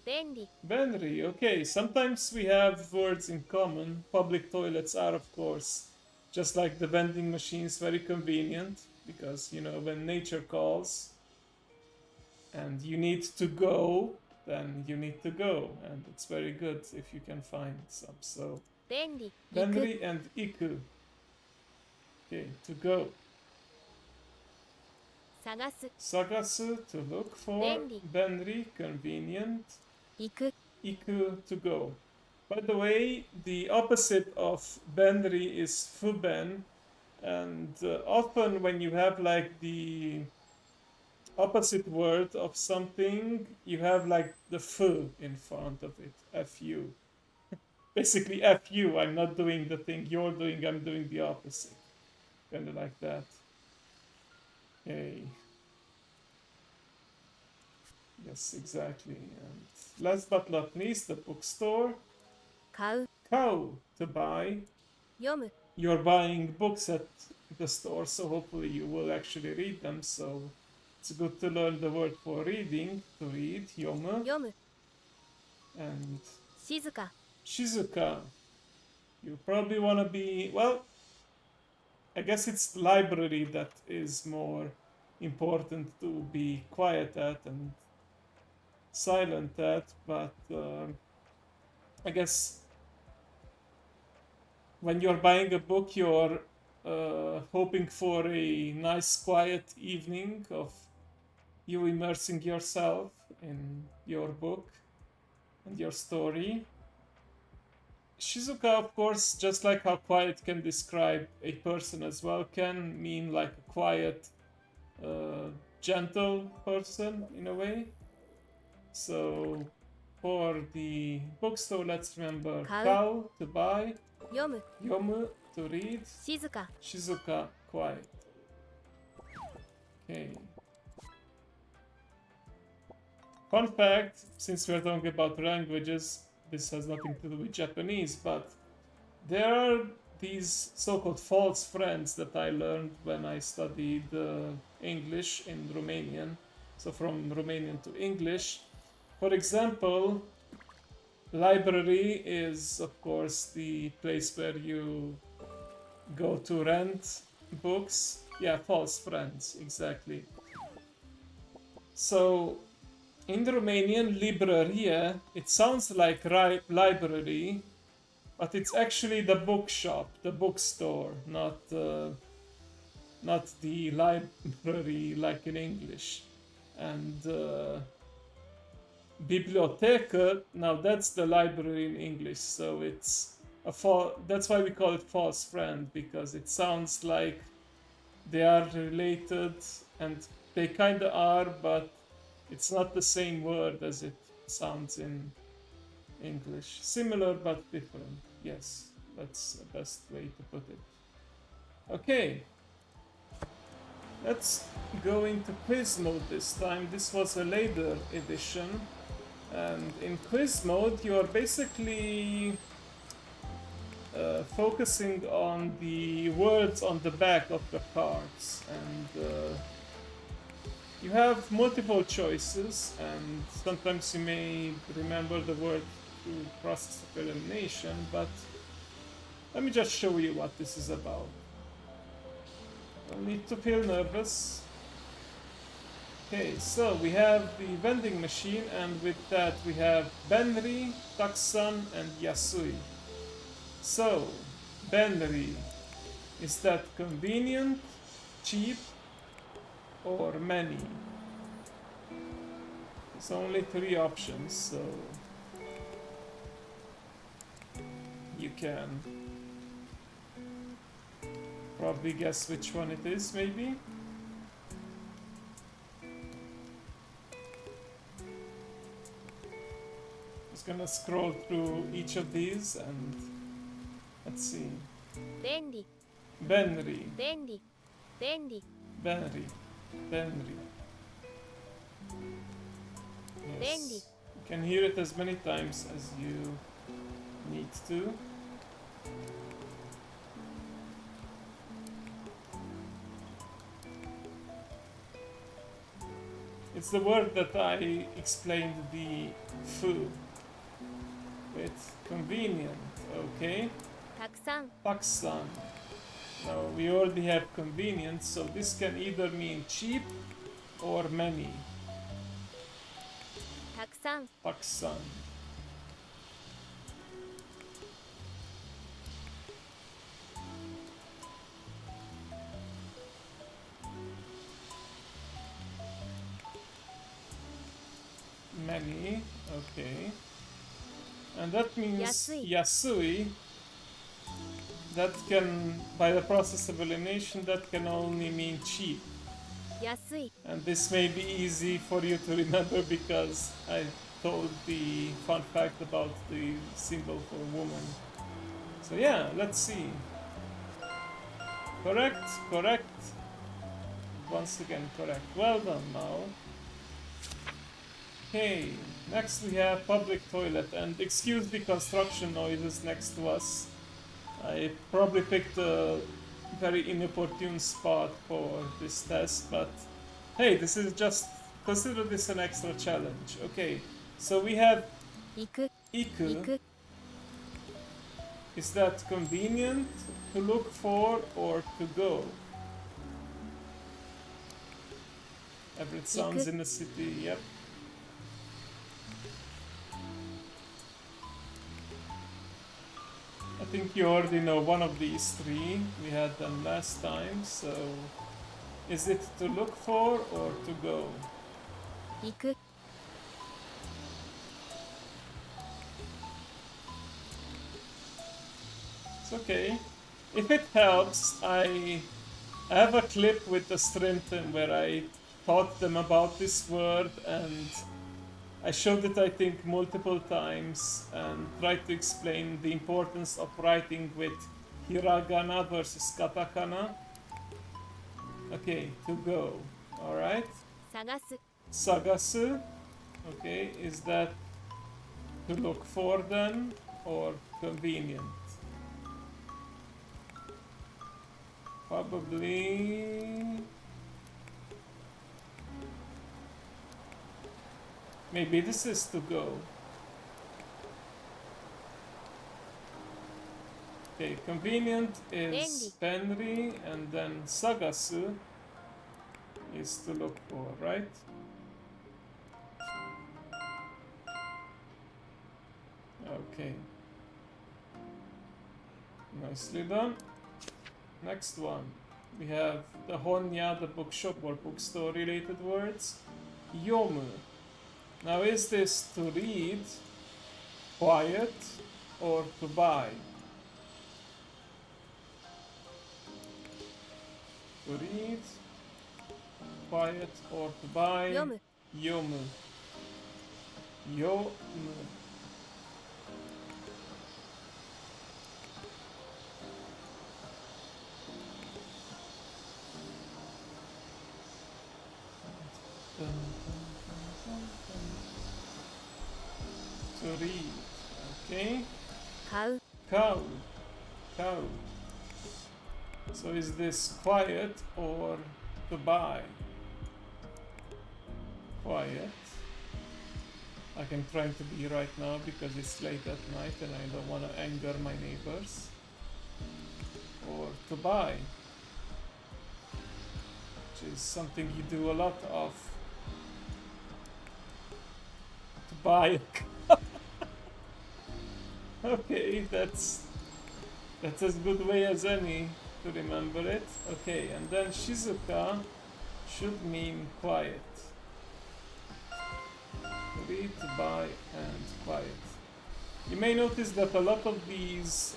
便利 Benri, okay. Sometimes we have words in common. Public toilets are, of course, just like the vending machines, very convenient because, you know, when nature calls and you need to go, then you need to go. And it's very good if you can find some. So, 便利行く Benri and Iku. Okay, to go. 探す Sagasu, to look for. Benri. Benri, convenient. 行く iku, to go. By the way, the opposite of benri is fuben, and often when you have like the opposite word of something, you have like the fu in front of it, fu. Basically, fu, I'm not doing the thing you're doing, I'm doing the opposite. Kind of like that. Okay. Yes, exactly. And last but not least, the bookstore. 買う Cow, to buy. 読む You're buying books at the store, so hopefully you will actually read them. So it's good to learn the word for reading, to read, 読む. 読む And 静か Shizuka. You probably want to be, well, I guess it's the library that is more important to be quiet at and silent at, but I guess when you're buying a book, you're hoping for a nice, quiet evening of you immersing yourself in your book and your story. Shizuka, of course, just like how quiet can describe a person as well, can mean like a quiet, gentle person in a way. So for the bookstore, let's remember 買う Kau, to buy, 読む Yomu, to read, 静か Shizuka, quiet. Okay. Fun fact, since we're talking about languages, this has nothing to do with Japanese, but there are these so-called false friends that I learned when I studied English in Romanian. So from Romanian to English. For example, library is, of course, the place where you go to rent books. Yeah, false friends, exactly. So in the Romanian, librărie, it sounds like library, but it's actually the bookshop, the bookstore, not the library like in English. And bibliotecă, now that's the library in English, so it's that's why we call it false friend, because it sounds like they are related, and they kind of are, but it's not the same word as it sounds in English. Similar but different. Yes, that's the best way to put it. Okay. Let's go into quiz mode this time. This was a later edition. And in quiz mode, you are basically focusing on the words on the back of the cards. And you have multiple choices, and sometimes you may remember the word through process of elimination, but let me just show you what this is about. No need to feel nervous. Okay, so we have the vending machine, and with that we have Benri, Taksan, and Yasui. So, Benri, is that convenient, cheap, or many? There's only 3 options, so you can probably guess which one it is, maybe. Just gonna scroll through each of these and let's see. 便利 Benri, 便利便利 Benri, Benri. Benri. You can hear it as many times as you need to. It's the word that I explained the fu with convenient, okay? たくさん Taksan. Now we already have convenience, so this can either mean cheap or many. たくさん Taksan. Many, okay. And that means Yasui. Yasui. That can, by the process of elimination, that can only mean cheap. 安い And this may be easy for you to remember because I told the fun fact about the symbol for woman. So yeah, let's see. Correct, correct. Once again, correct. Well done, Mao. Okay, next we have public toilet. And excuse the construction noises next to us. I probably picked a very inopportune spot for this test, but hey, this is just, consider this an extra challenge. Okay, so we have 行く iku. 行く Is that convenient to look for or to go? Everett sounds in the city, yep. I think you already know one of these three. We had them last time, so is it to look for or to go? 行く It's okay. If it helps, I have a clip with the Strinton where I taught them about this word and I showed it, I think, multiple times and tried to explain the importance of writing with hiragana versus katakana. Okay, to go. Alright. 探す Sagasu. Okay, is that to look for then or convenient? Probably. Maybe this is to go. Okay, convenient is Penry, and then Sagasu is to look for, right? Okay. Nicely done. Next one. We have the Honya, the bookshop or bookstore related words. Yomu. Now is this to read, quiet, or to buy? To read, quiet, or to buy? 読む Yomu. Yomu. To read. Okay. 買う Cow. Cow. So is this quiet or to buy? Quiet. Like I'm trying to be right now because it's late at night and I don't want to anger my neighbors. Or to buy. Which is something you do a lot of. To buy a cow. Okay, that's as good way as any to remember it. Okay, and then Shizuka should mean quiet. Read, buy, and quiet. You may notice that a lot of these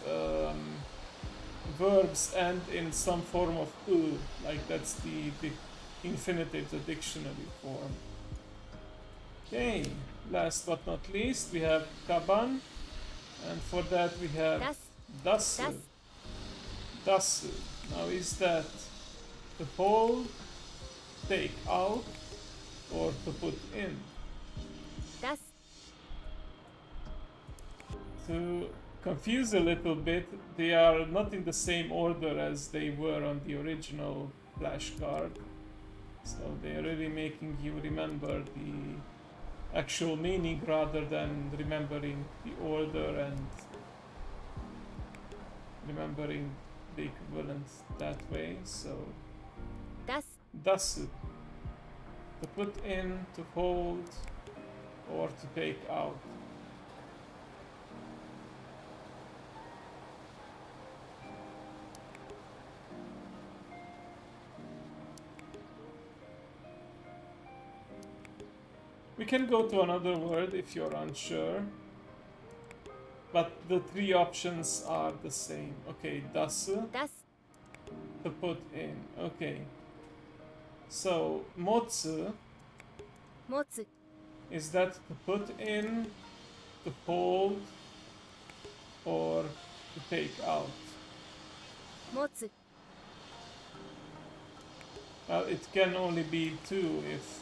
verbs end in some form of u, like that's the infinitive, the dictionary form. Okay, last but not least, we have kaban, and for that we have 出す dasu. Dasu. Now is that to hold, take out, or to put in? 出す To confuse a little bit, they are not in the same order as they were on the original flashcard. So they're really making you remember the actual meaning rather than remembering the order and remembering the equivalent that way. So 出す dasu. To put in, to hold, or to take out. We can go to another word if you're unsure. but the three options are the same. Okay, dasu 出す to put in. Okay. So motsu, 持つ is that to put in, to hold, or to take out? 持つ Well, it can only be two if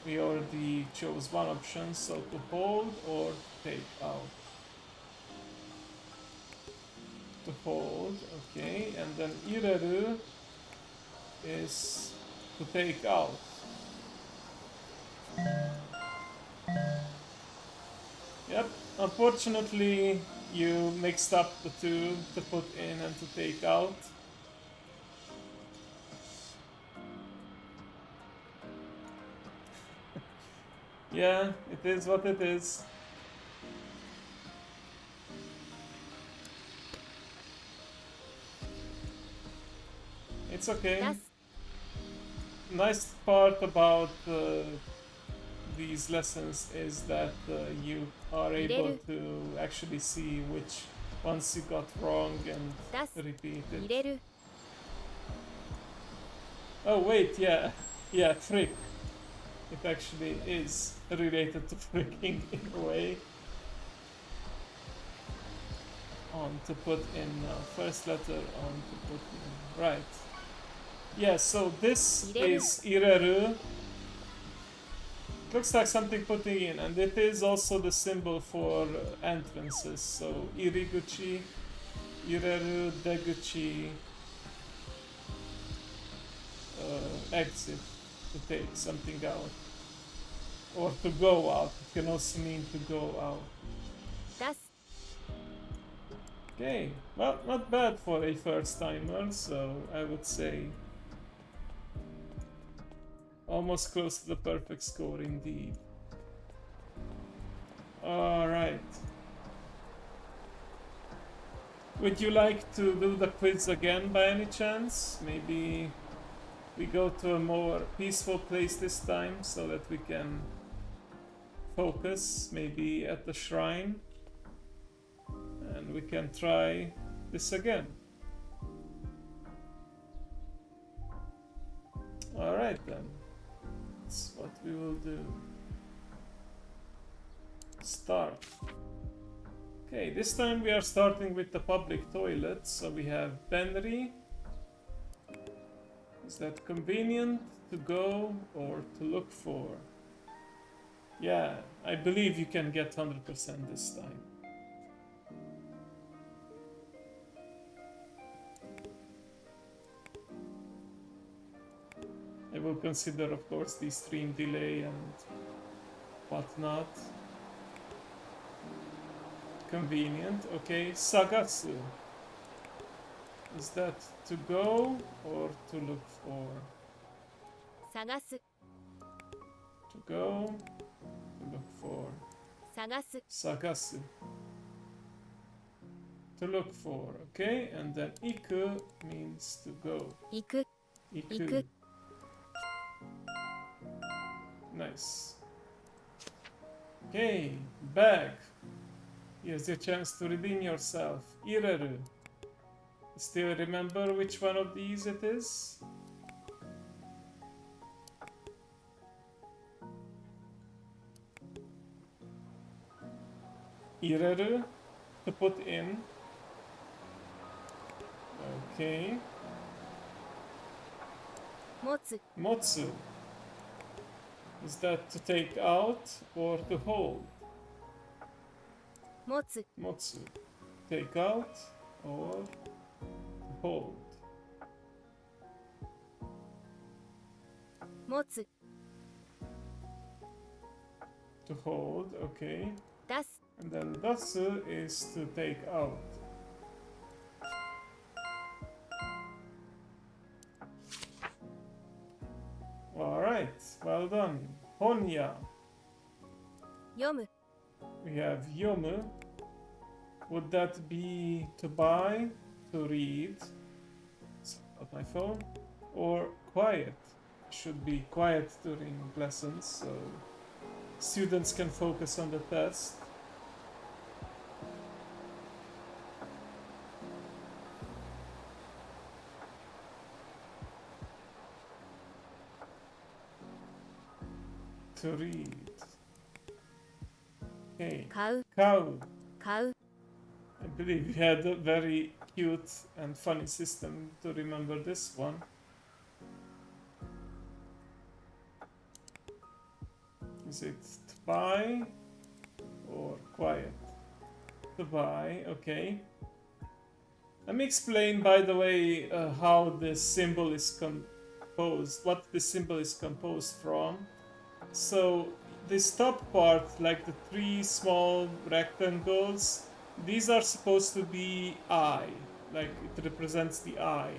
we already chose one option, so to hold or to take out. To hold, okay, and then ireru is to take out. Yep, unfortunately you mixed up the two, to put in and to take out. Yeah, it is what it is. It's okay. 出す Nice part about these lessons is that you are able to actually see which ones you got wrong and 出す repeat 入 it. れる Oh wait, yeah, yeah, frick. It actually is related to fricking in a way. On to put in first letter on to put in. Right. Yeah, so this Ireru. is ireru. Looks like something putting in, and it is also the symbol for entrances. So iriguchi, ireru, deguchi, exit, to take something out. Or to go out. It can also mean to go out. 出す Okay, well, not bad for a first timer, so I would say almost close to the perfect score indeed. Alright. Would you like to do the quiz again by any chance? Maybe we go to a more peaceful place this time so that we can focus, maybe at the shrine. And we can try this again. Alright then. That's what we will do. Start. Okay, this time we are starting with the public toilet. So we have Benri. Is that convenient to go or to look for? Yeah, I believe you can get 100% this time. I will consider, of course, the stream delay and whatnot. Convenient. Okay, Sagasu. Is that to go or to look for? 探す To go, to look for. 探す Sagasu. To look for, okay? And then iku means to go. 行く Iku. Iku. Nice. Okay, bag. Here's your chance to redeem yourself. Ireru. Still remember which one of these it is? Ireru, to put in. Okay. 持つ Motsu. Is that to take out or to hold? 持つ Motsu. Take out or to hold? 持つ To hold, okay. 出す And then dasu is to take out. Alright, well done. Honya. 読む We have yomu. Would that be to buy, to read? It's not my phone. Or quiet? Should be quiet during lessons, so students can focus on the test. To read. Okay. 買う Cow. 買う I believe we had a very cute and funny system to remember this one. Is it to buy or quiet? To buy, okay. Let me explain, by the way, how this symbol is composed, what this symbol is composed from. So this top part, like the three small rectangles, these are supposed to be eye, like it represents the eye.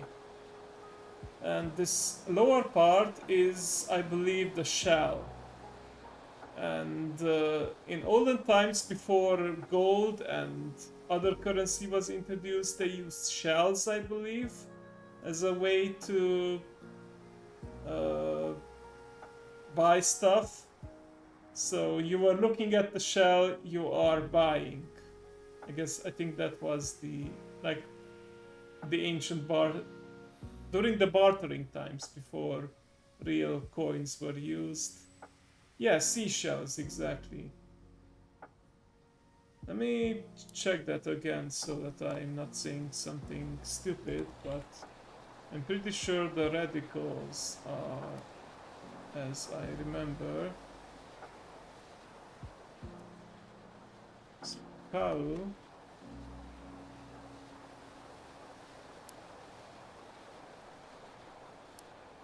And this lower part is, I believe, the shell. And in olden times, before gold and other currency was introduced, they used shells, I believe, as a way to buy stuff. So you were looking at the shell, you are buying. I think that was the ancient during the bartering times before real coins were used. Yeah, seashells, exactly. Let me check that again so that I'm not saying something stupid, but I'm pretty sure the radicals are, as I remember, cow.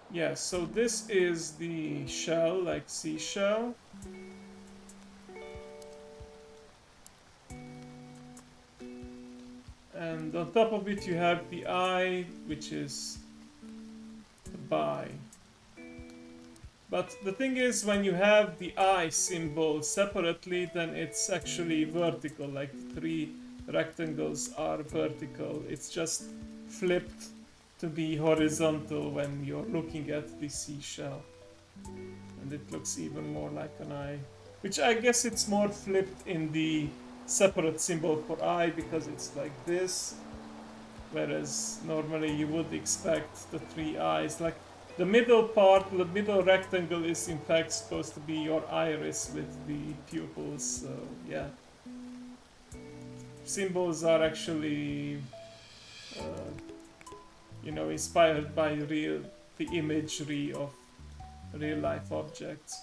Yeah, so this is the shell, like seashell. And on top of it you have the eye, which is the buy. But the thing is, when you have the eye symbol separately, then it's actually vertical, like the three rectangles are vertical. It's just flipped to be horizontal when you're looking at the seashell. And it looks even more like an eye. Which I guess it's more flipped in the separate symbol for eye because it's like this. Whereas normally you would expect the three eyes. Like the middle part, the middle rectangle is in fact supposed to be your iris with the pupils. So yeah. Symbols are actually inspired by the imagery of real life objects.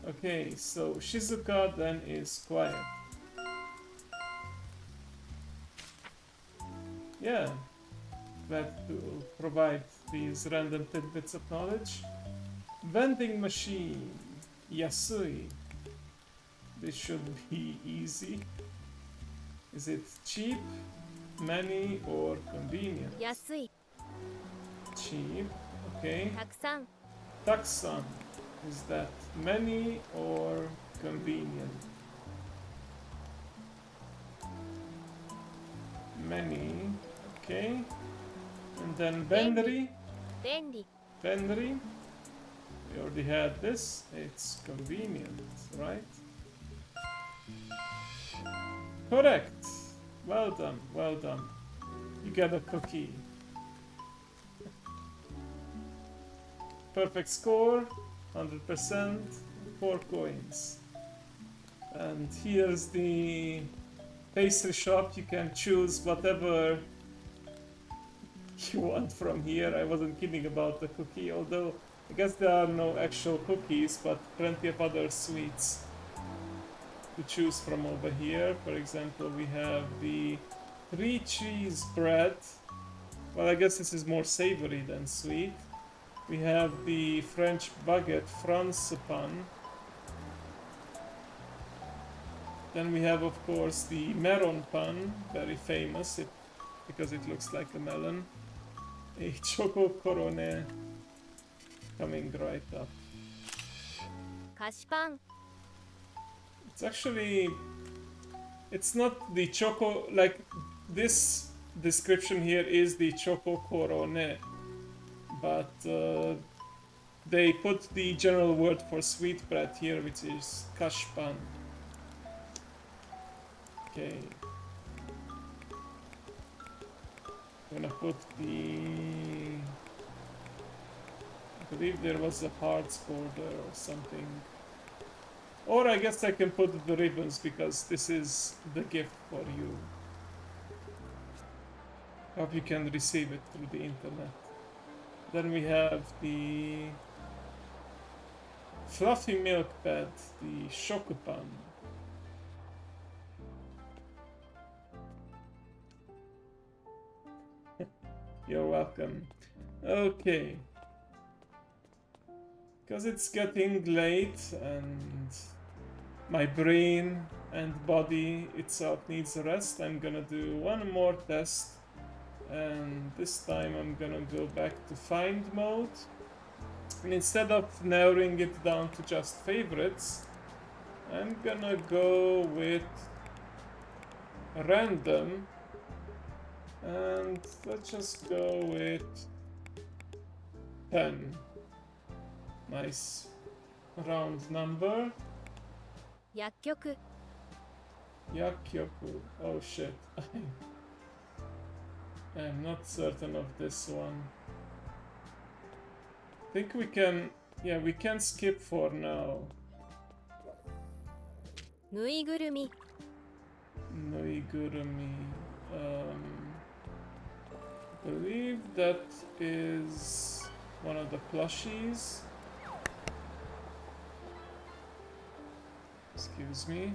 Okay, so Shizuka then is quiet. Yeah, glad to provide these random tidbits of knowledge. Vending machine, Yasui. This should be easy. Is it cheap, many, or convenient? 安い Cheap, okay. たくさん Taksan, is that many or convenient? Many, okay. And then Bendry. 便利 Bendry. We already had this. It's convenient, right? Correct. Well done, well done. You get a cookie. Perfect score, 100%, 4 coins. And here's the pastry shop. You can choose whatever you want from here. I wasn't kidding about the cookie, although I guess there are no actual cookies, but plenty of other sweets to choose from over here. For example, we have the 3 cheese bread. Well, I guess this is more savory than sweet. We have the French baguette francepan. Then we have, of course, the meron pan, very famous because it looks like a melon. A choco corone coming right up. 菓子パン It's actually, it's not the choco, like this description here is the choco corone, but they put the general word for sweet bread here, which is kashpan. Okay. I'm gonna put I believe there was a hearts border or something Or I guess I can put the ribbons because this is the gift for you. Hope you can receive it through the internet. Then we have the fluffy milk bed, the shokupan. You're welcome. Okay. Because it's getting late and my brain and body itself needs a rest, I'm gonna do one more test. And this time I'm gonna go back to find mode. And instead of narrowing it down to just favorites, I'm gonna go with random. And let's just go with 10. Nice round number. 薬局 Yakyoku. Oh shit. I'm not certain of this one. I think we can... Yeah, we can skip for now. ぬいぐるみ Noigurumi. I believe that is one of the plushies. Excuse me.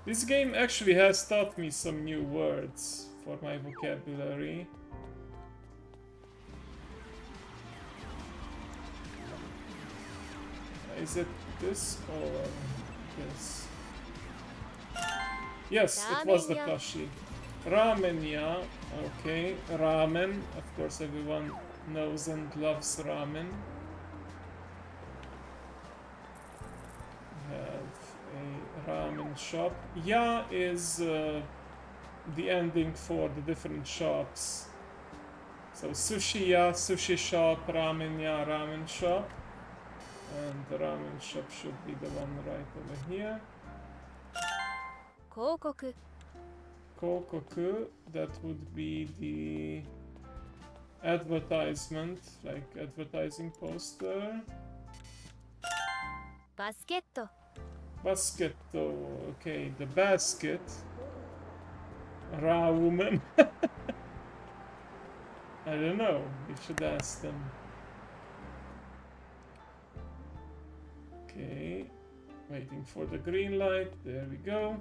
This game actually has taught me some new words for my vocabulary. Is it this or this? Yes, it was the Ramen-ya. plushie. Ramen-ya. Okay, ramen. Of course, everyone knows and loves ramen. We have a ramen shop. Ya is the ending for the different shops. So sushi ya, sushi shop, ramen ya, ramen shop. And the ramen shop should be the one right over here. 広告 Kokoku, that would be the advertisement, like advertising poster. バスケット Basket, okay, the basket. Ra woman. I don't know, you should ask them. Okay, waiting for the green light, there we go.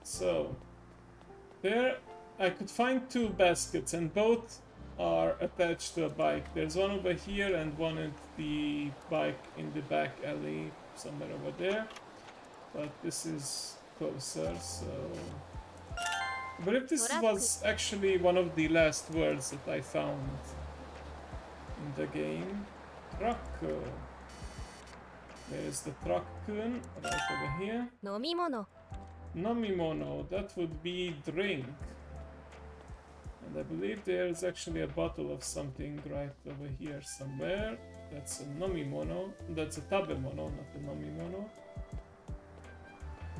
So, there I could find two baskets and both are attached to a bike. There's one over here and one at the bike in the back alley somewhere over there. But this is closer, so... But if this was actually one of the last words that I found in the game. Truck. There's the truck-kun right over here. 飲み物 Nomimono, that would be drink. And I believe there's actually a bottle of something right over here somewhere. That's a nomimono. That's a tabemono, not a nomimono.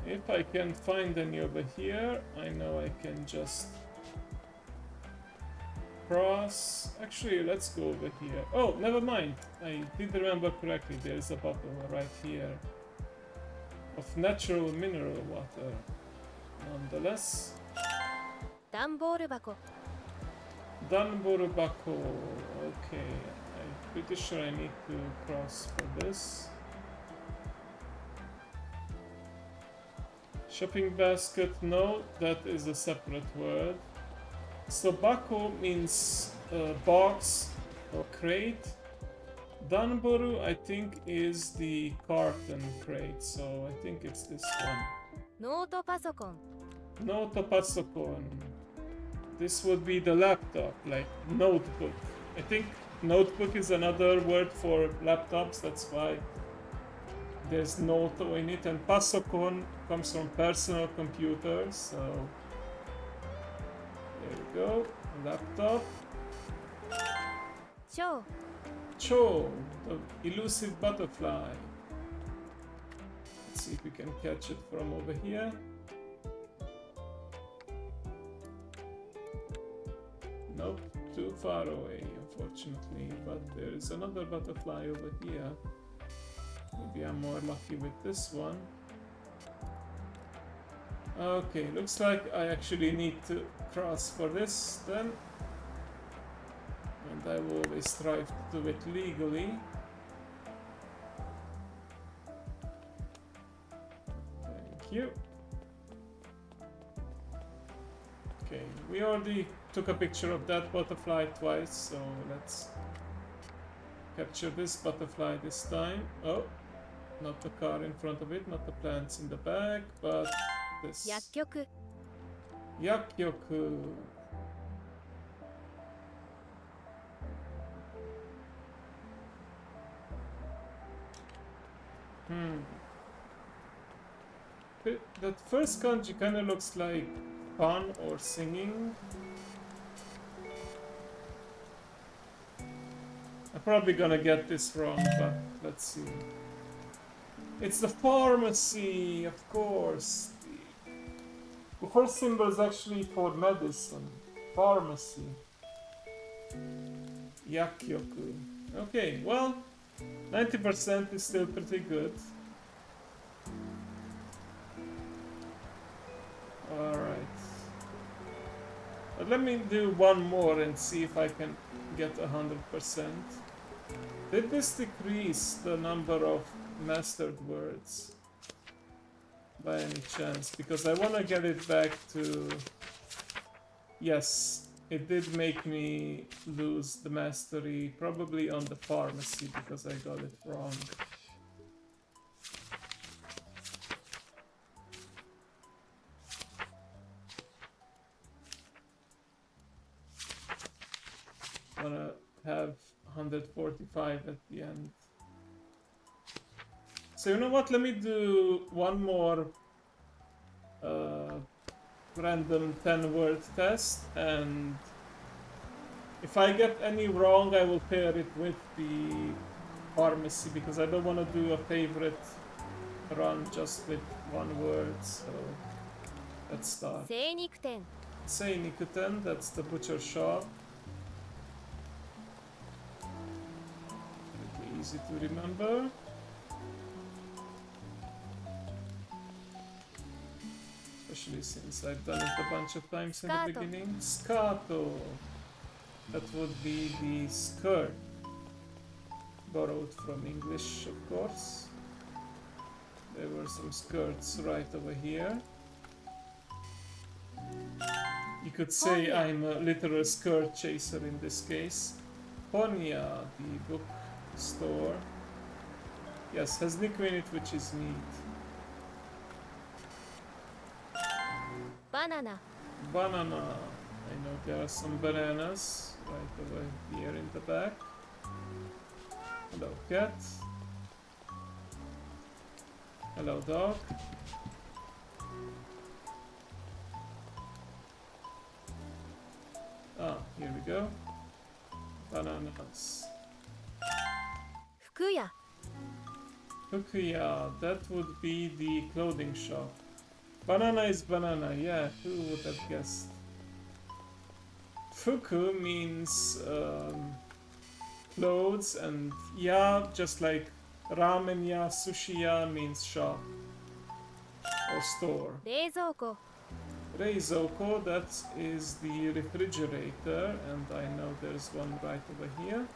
If I can find any over here, I know I can just cross. Actually, let's go over here. Oh, never mind. I did remember correctly. There's a bottle right here of natural mineral water. Nonetheless, 段ボール箱 Danboru Bako. Okay, I'm pretty sure I need to cross for this. Shopping basket, no, that is a separate word. So Bako means box or crate. Danboru, I think, is the carton crate, so I think it's this one. ノートパソコン Noto pasokon. This would be the laptop, like notebook. I think notebook is another word for laptops, that's why there's noto in it. And pasokon comes from personal computer, so there we go. Laptop. 蝶 Cho, the elusive butterfly. Let's see if we can catch it from over here. Nope, too far away, unfortunately. But there is another butterfly over here. Maybe I'm more lucky with this one. Okay, looks like I actually need to cross for this then. And I will always strive to do it legally. Thank you. Okay, we already took a picture of that butterfly twice, so let's capture this butterfly this time. Oh, not the car in front of it, not the plants in the back, but this. 薬局 Yakyoku. That first kanji kind of looks like fun or singing. I'm probably gonna get this wrong, but let's see. It's the pharmacy, of course. The first symbol is actually for medicine. Pharmacy. Yakyoku. Okay, well, 90% is still pretty good. Alright. But let me do one more and see if I can get 100%. Did this decrease the number of mastered words? By any chance? Because I want to get it back to... Yes, it did make me lose the mastery, probably on the pharmacy because I got it wrong. Wanna have 145 at the end. So you know what, let me do one more random 10-word test, and if I get any wrong I will pair it with the pharmacy because I don't want to do a favorite run just with one word, so let's start. 精肉店 Seinikuten, that's the butcher shop. Pretty easy to remember. Especially since I've done it a bunch of times in the Scato. beginning. Scato. That would be the skirt. Borrowed from English, of course. There were some skirts right over here. You could say Ponya. I'm a literal skirt chaser in this case. Ponya, the book store. Yes, has liquor in it, which is neat. banana Banana. I know there are some bananas right over here in the back. Hello, cat. Hello, dog. Ah, here we go. Bananas. 服屋 Fukuya, that would be the clothing shop. Banana is banana, yeah, who would have guessed? Fuku means clothes, and ya, just like ramen ya, sushi ya means shop or store. 冷蔵庫 Reizoko, that is the refrigerator, and I know there's one right over here.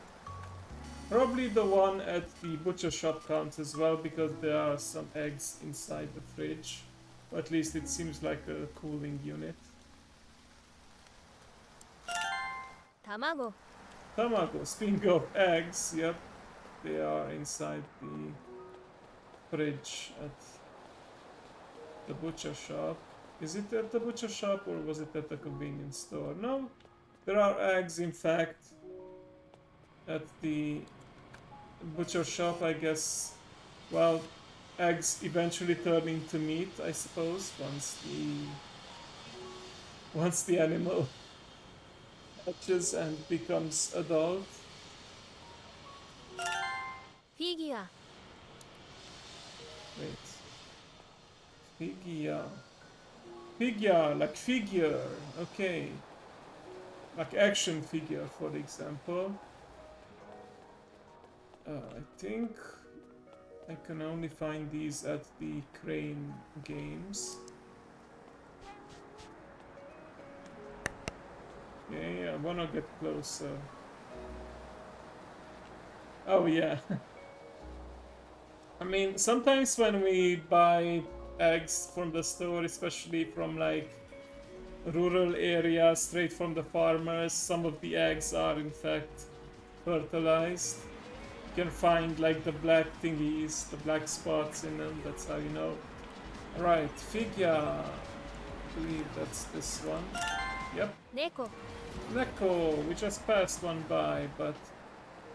Probably the one at the butcher shop counts as well, because there are some eggs inside the fridge. Or at least it seems like a cooling unit. 卵 Tamago, speaking of eggs, yep, they are inside the fridge at the butcher shop. Is it at the butcher shop or was it at the convenience store? No, there are eggs, in fact, at the butcher shop, I guess. Well, eggs eventually turn into meat, I suppose, once the animal hatches and becomes adult. フィギュア Wait. Figure. Figure, like figure. Okay. Like action figure, for example. I think I can only find these at the crane games. Okay, I wanna get closer. Oh yeah. I mean, sometimes when we buy eggs from the store, especially from like rural areas, straight from the farmers, some of the eggs are in fact fertilized. You can find like the black thingies, the black spots in them, that's how you know. Right, figure. I believe that's this one. Yep. 猫 Neko, we just passed one by, but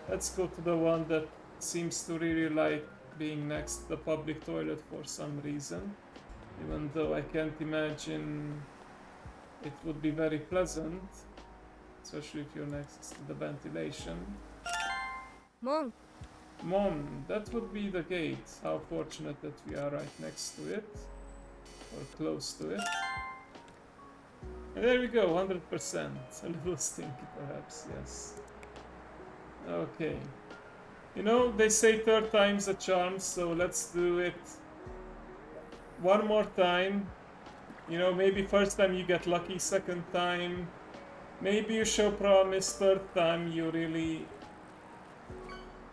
let's go to the one that seems to really like being next to the public toilet for some reason. Even though I can't imagine it would be very pleasant, especially if you're next to the ventilation. 門 Mom, that would be the gate. How fortunate that we are right next to it, or close to it. And there we go, 100%. A little stinky perhaps, yes. Okay. You know, they say third time's a charm, so let's do it one more time. You know, maybe first time you get lucky, second time maybe you show promise, third time you really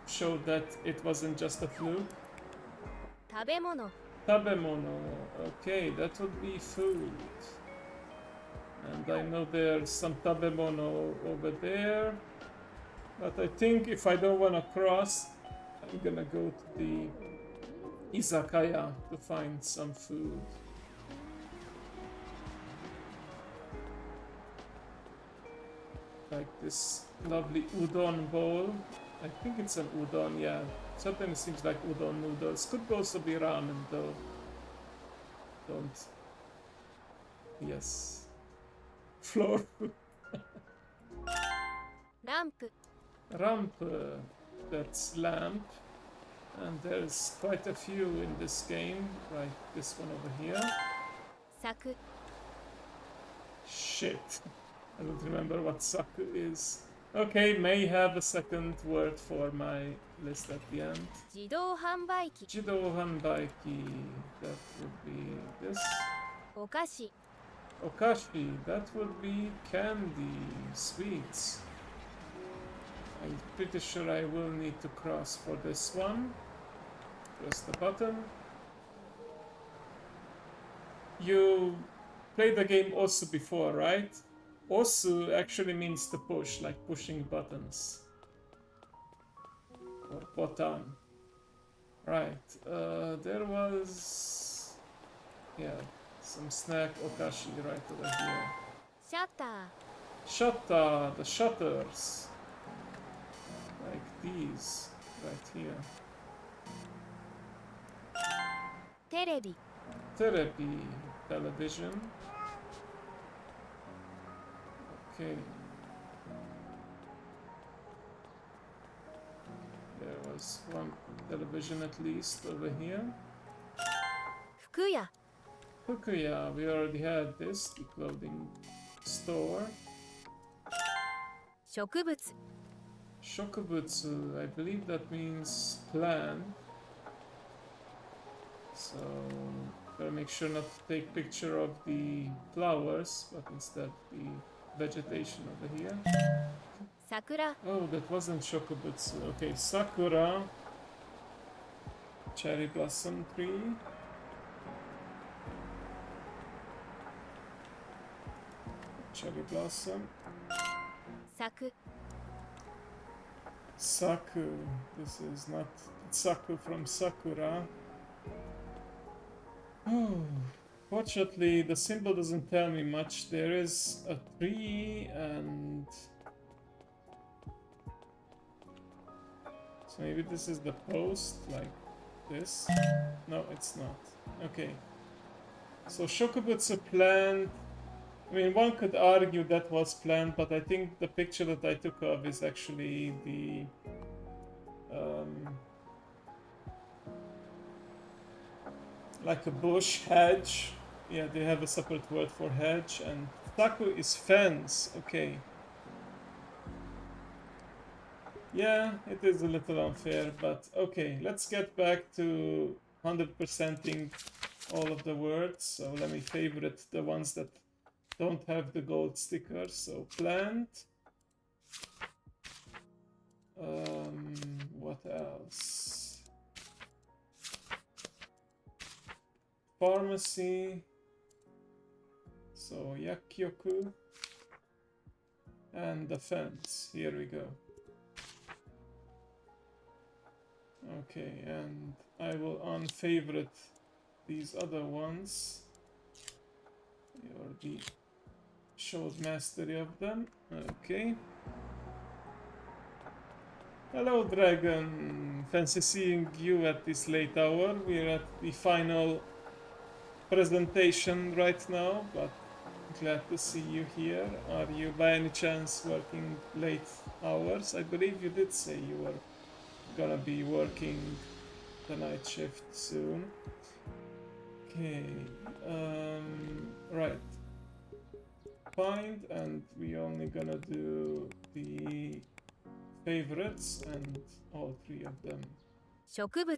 showed that it wasn't just a fluke. 食べ物 Tabemono. Okay, that would be food. And I know there's some tabemono over there. But I think if I don't want to cross, I'm gonna go to the izakaya to find some food. Like this lovely udon bowl. I think it's an udon, yeah. Sometimes it seems like udon noodles. Could also be ramen though. Don't. Yes. Floor food. ランプ Ramp. That's lamp. And there's quite a few in this game. Like this one over here. 柵 Shit. I don't remember what saku is. Okay, may have a second word for my list at the end. 自動販売機 Jido hanbaiki. That would be this. お菓子 Okashi. That would be candy. Sweets. I'm pretty sure I will need to cross for this one. Press the button. You played the game Osu before, right? Osu actually means to push, like pushing buttons. Or botan. Right. There was... yeah, some snack okashi right over here. シャッター Shutter, the shutters. Like these, right here. テレビ Therapy, television. Okay. There was one television at least over here. 服屋 Fukuya, we already had this, the clothing store. 植物 Shokubutsu, I believe that means plant. So, gotta make sure not to take picture of the flowers, but instead the vegetation over here. 桜 Oh, that wasn't Shokubutsu. Okay, Sakura. Cherry blossom tree. Cherry blossom. 咲 Saku. This is not Saku from Sakura. Oh, fortunately, the symbol doesn't tell me much. There is a tree and... so maybe this is the post, like this? No, it's not. Okay. So Shokubutsu plant... I mean, one could argue that was planned, but I think the picture that I took of is actually the... like a bush, hedge. Yeah, they have a separate word for hedge. And taku is fence. Okay. Yeah, it is a little unfair, but okay, let's get back to 100%ing all of the words. So let me favorite the ones that don't have the gold sticker. So plant. What else? Pharmacy. So yakyoku. And the fence. Here we go. Okay, and I will unfavorite these other ones. You already showed mastery of them. Okay. Hello, Dragon. Fancy seeing you at this late hour. We're at the final presentation right now, but glad to see you here. Are you by any chance working late hours? I believe you did say you were gonna be working the night shift soon. Okay, right. Find, and we only gonna do the favorites and all three of them. 植物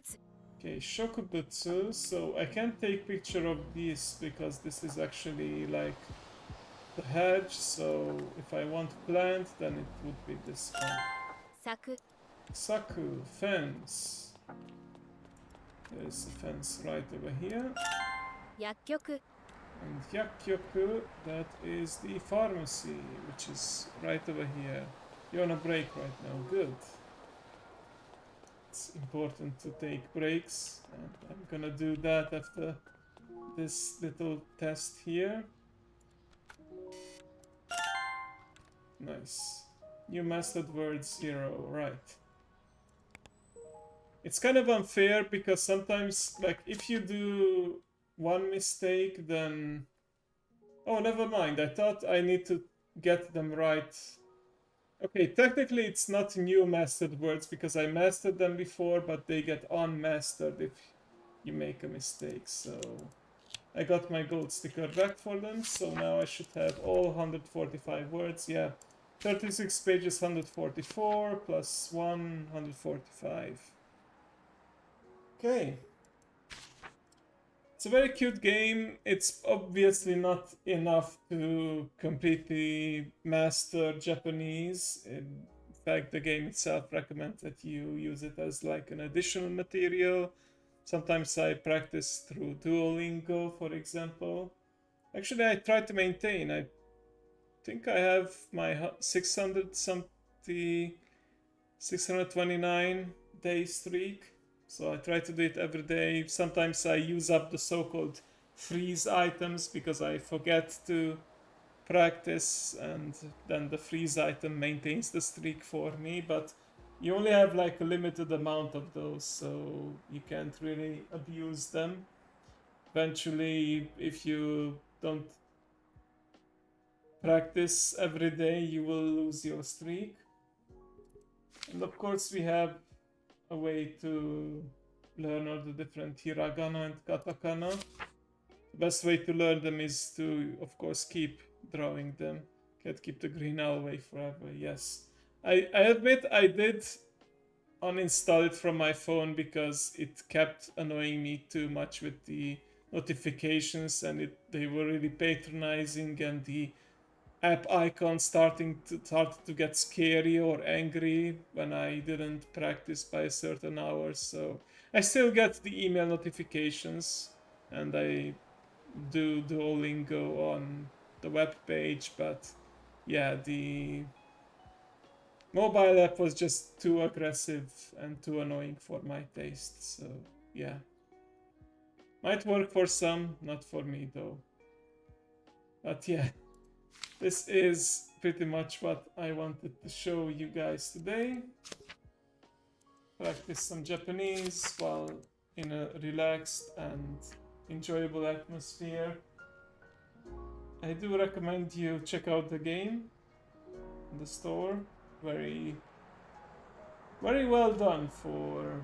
Okay, shokubutsu. So I can't take picture of this because this is actually like the hedge. So if I want plant, then it would be this one. 柵 Saku, fence. There's a fence right over here. 薬局 And yakyoku, that is the pharmacy, which is right over here. You're on a break right now. Good. It's important to take breaks, and I'm gonna do that after this little test here. Nice. You mastered word 0, right. It's kind of unfair because sometimes, like, if you do one mistake, then... Oh, never mind. I thought I need to get them right. Okay, technically it's not new mastered words because I mastered them before, but they get unmastered if you make a mistake. So I got my gold sticker back for them, so now I should have all 145 words. Yeah, 36 pages, 144 plus 1, 145. Okay. It's a very cute game. It's obviously not enough to completely master Japanese. In fact, the game itself recommends that you use it as like an additional material. Sometimes I practice through Duolingo, for example. Actually, I try to maintain. I think I have my 600 something, 629 day streak. So I try to do it every day. Sometimes I use up the so-called freeze items because I forget to practice, and then the freeze item maintains the streak for me. But you only have like a limited amount of those, so you can't really abuse them. Eventually, if you don't practice every day, you will lose your streak. And of course, we have a way to learn all the different hiragana and katakana. The best way to learn them is to, of course, keep drawing them. Can't keep the green owl away forever. Yes, I admit I did uninstall it from my phone because it kept annoying me too much with the notifications, and they were really patronizing, and the app icon started to get scary or angry when I didn't practice by a certain hour. So I still get the email notifications, and I do Duolingo on the web page, but yeah, the mobile app was just too aggressive and too annoying for my taste. So yeah, might work for some, not for me though. But yeah, this is pretty much what I wanted to show you guys today. Practice some Japanese while in a relaxed and enjoyable atmosphere. I do recommend you check out the game in the store. Very well done for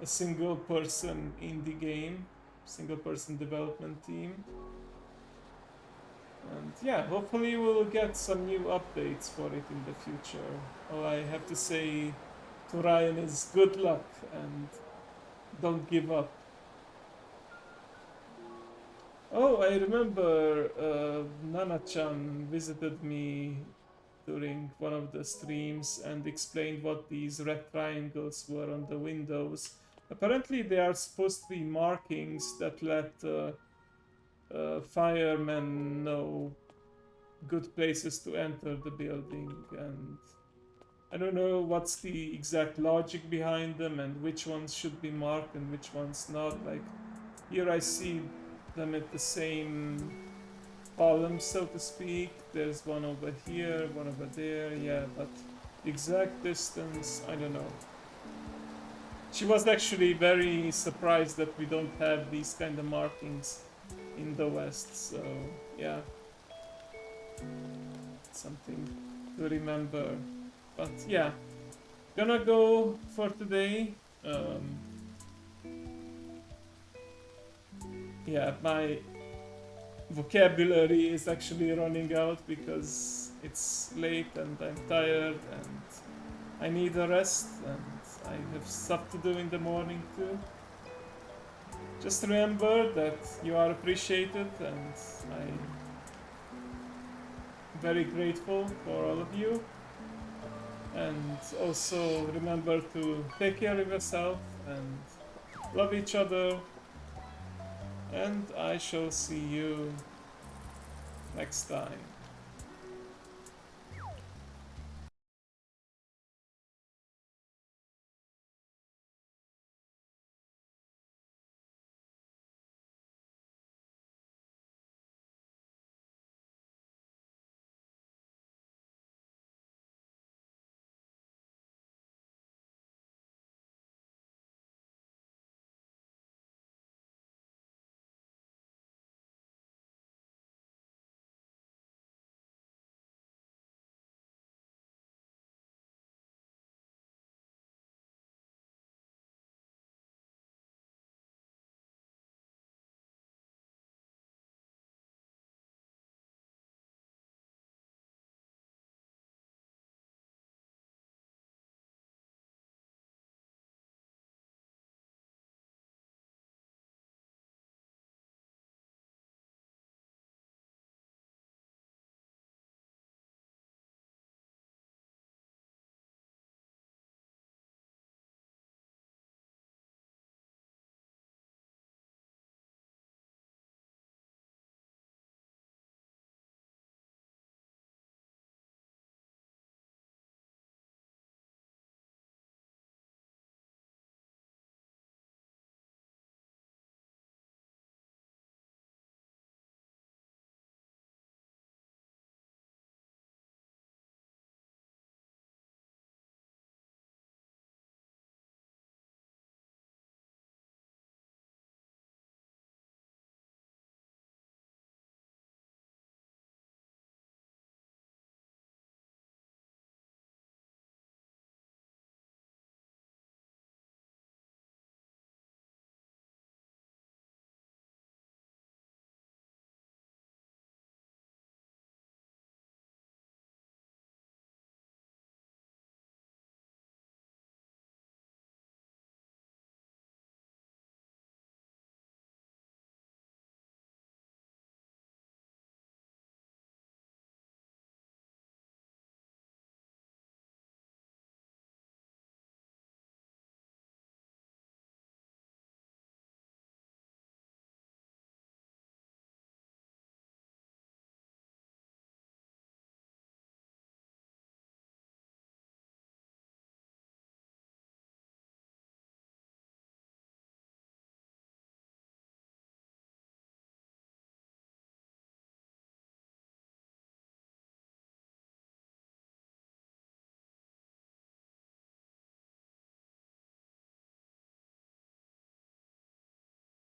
a single person indie game, single person development team. And yeah, hopefully we'll get some new updates for it in the future. All I have to say to Ryan is good luck and don't give up. Oh, I remember Nana-chan visited me during one of the streams and explained what these red triangles were on the windows. Apparently, they are supposed to be markings that let firemen know good places to enter the building, and I don't know what's the exact logic behind them and which ones should be marked and which ones not. Like, here I see them at the same column, so to speak. There's one over here, one over there, yeah, but the exact distance, I don't know. She was actually very surprised that we don't have these kind of markings in the West, so yeah. Something to remember. But yeah, gonna go for today. Yeah, my vocabulary is actually running out because it's late and I'm tired and I need a rest and I have stuff to do in the morning too. Just remember that you are appreciated and I'm very grateful for all of you. And also remember to take care of yourself and love each other. And I shall see you next time.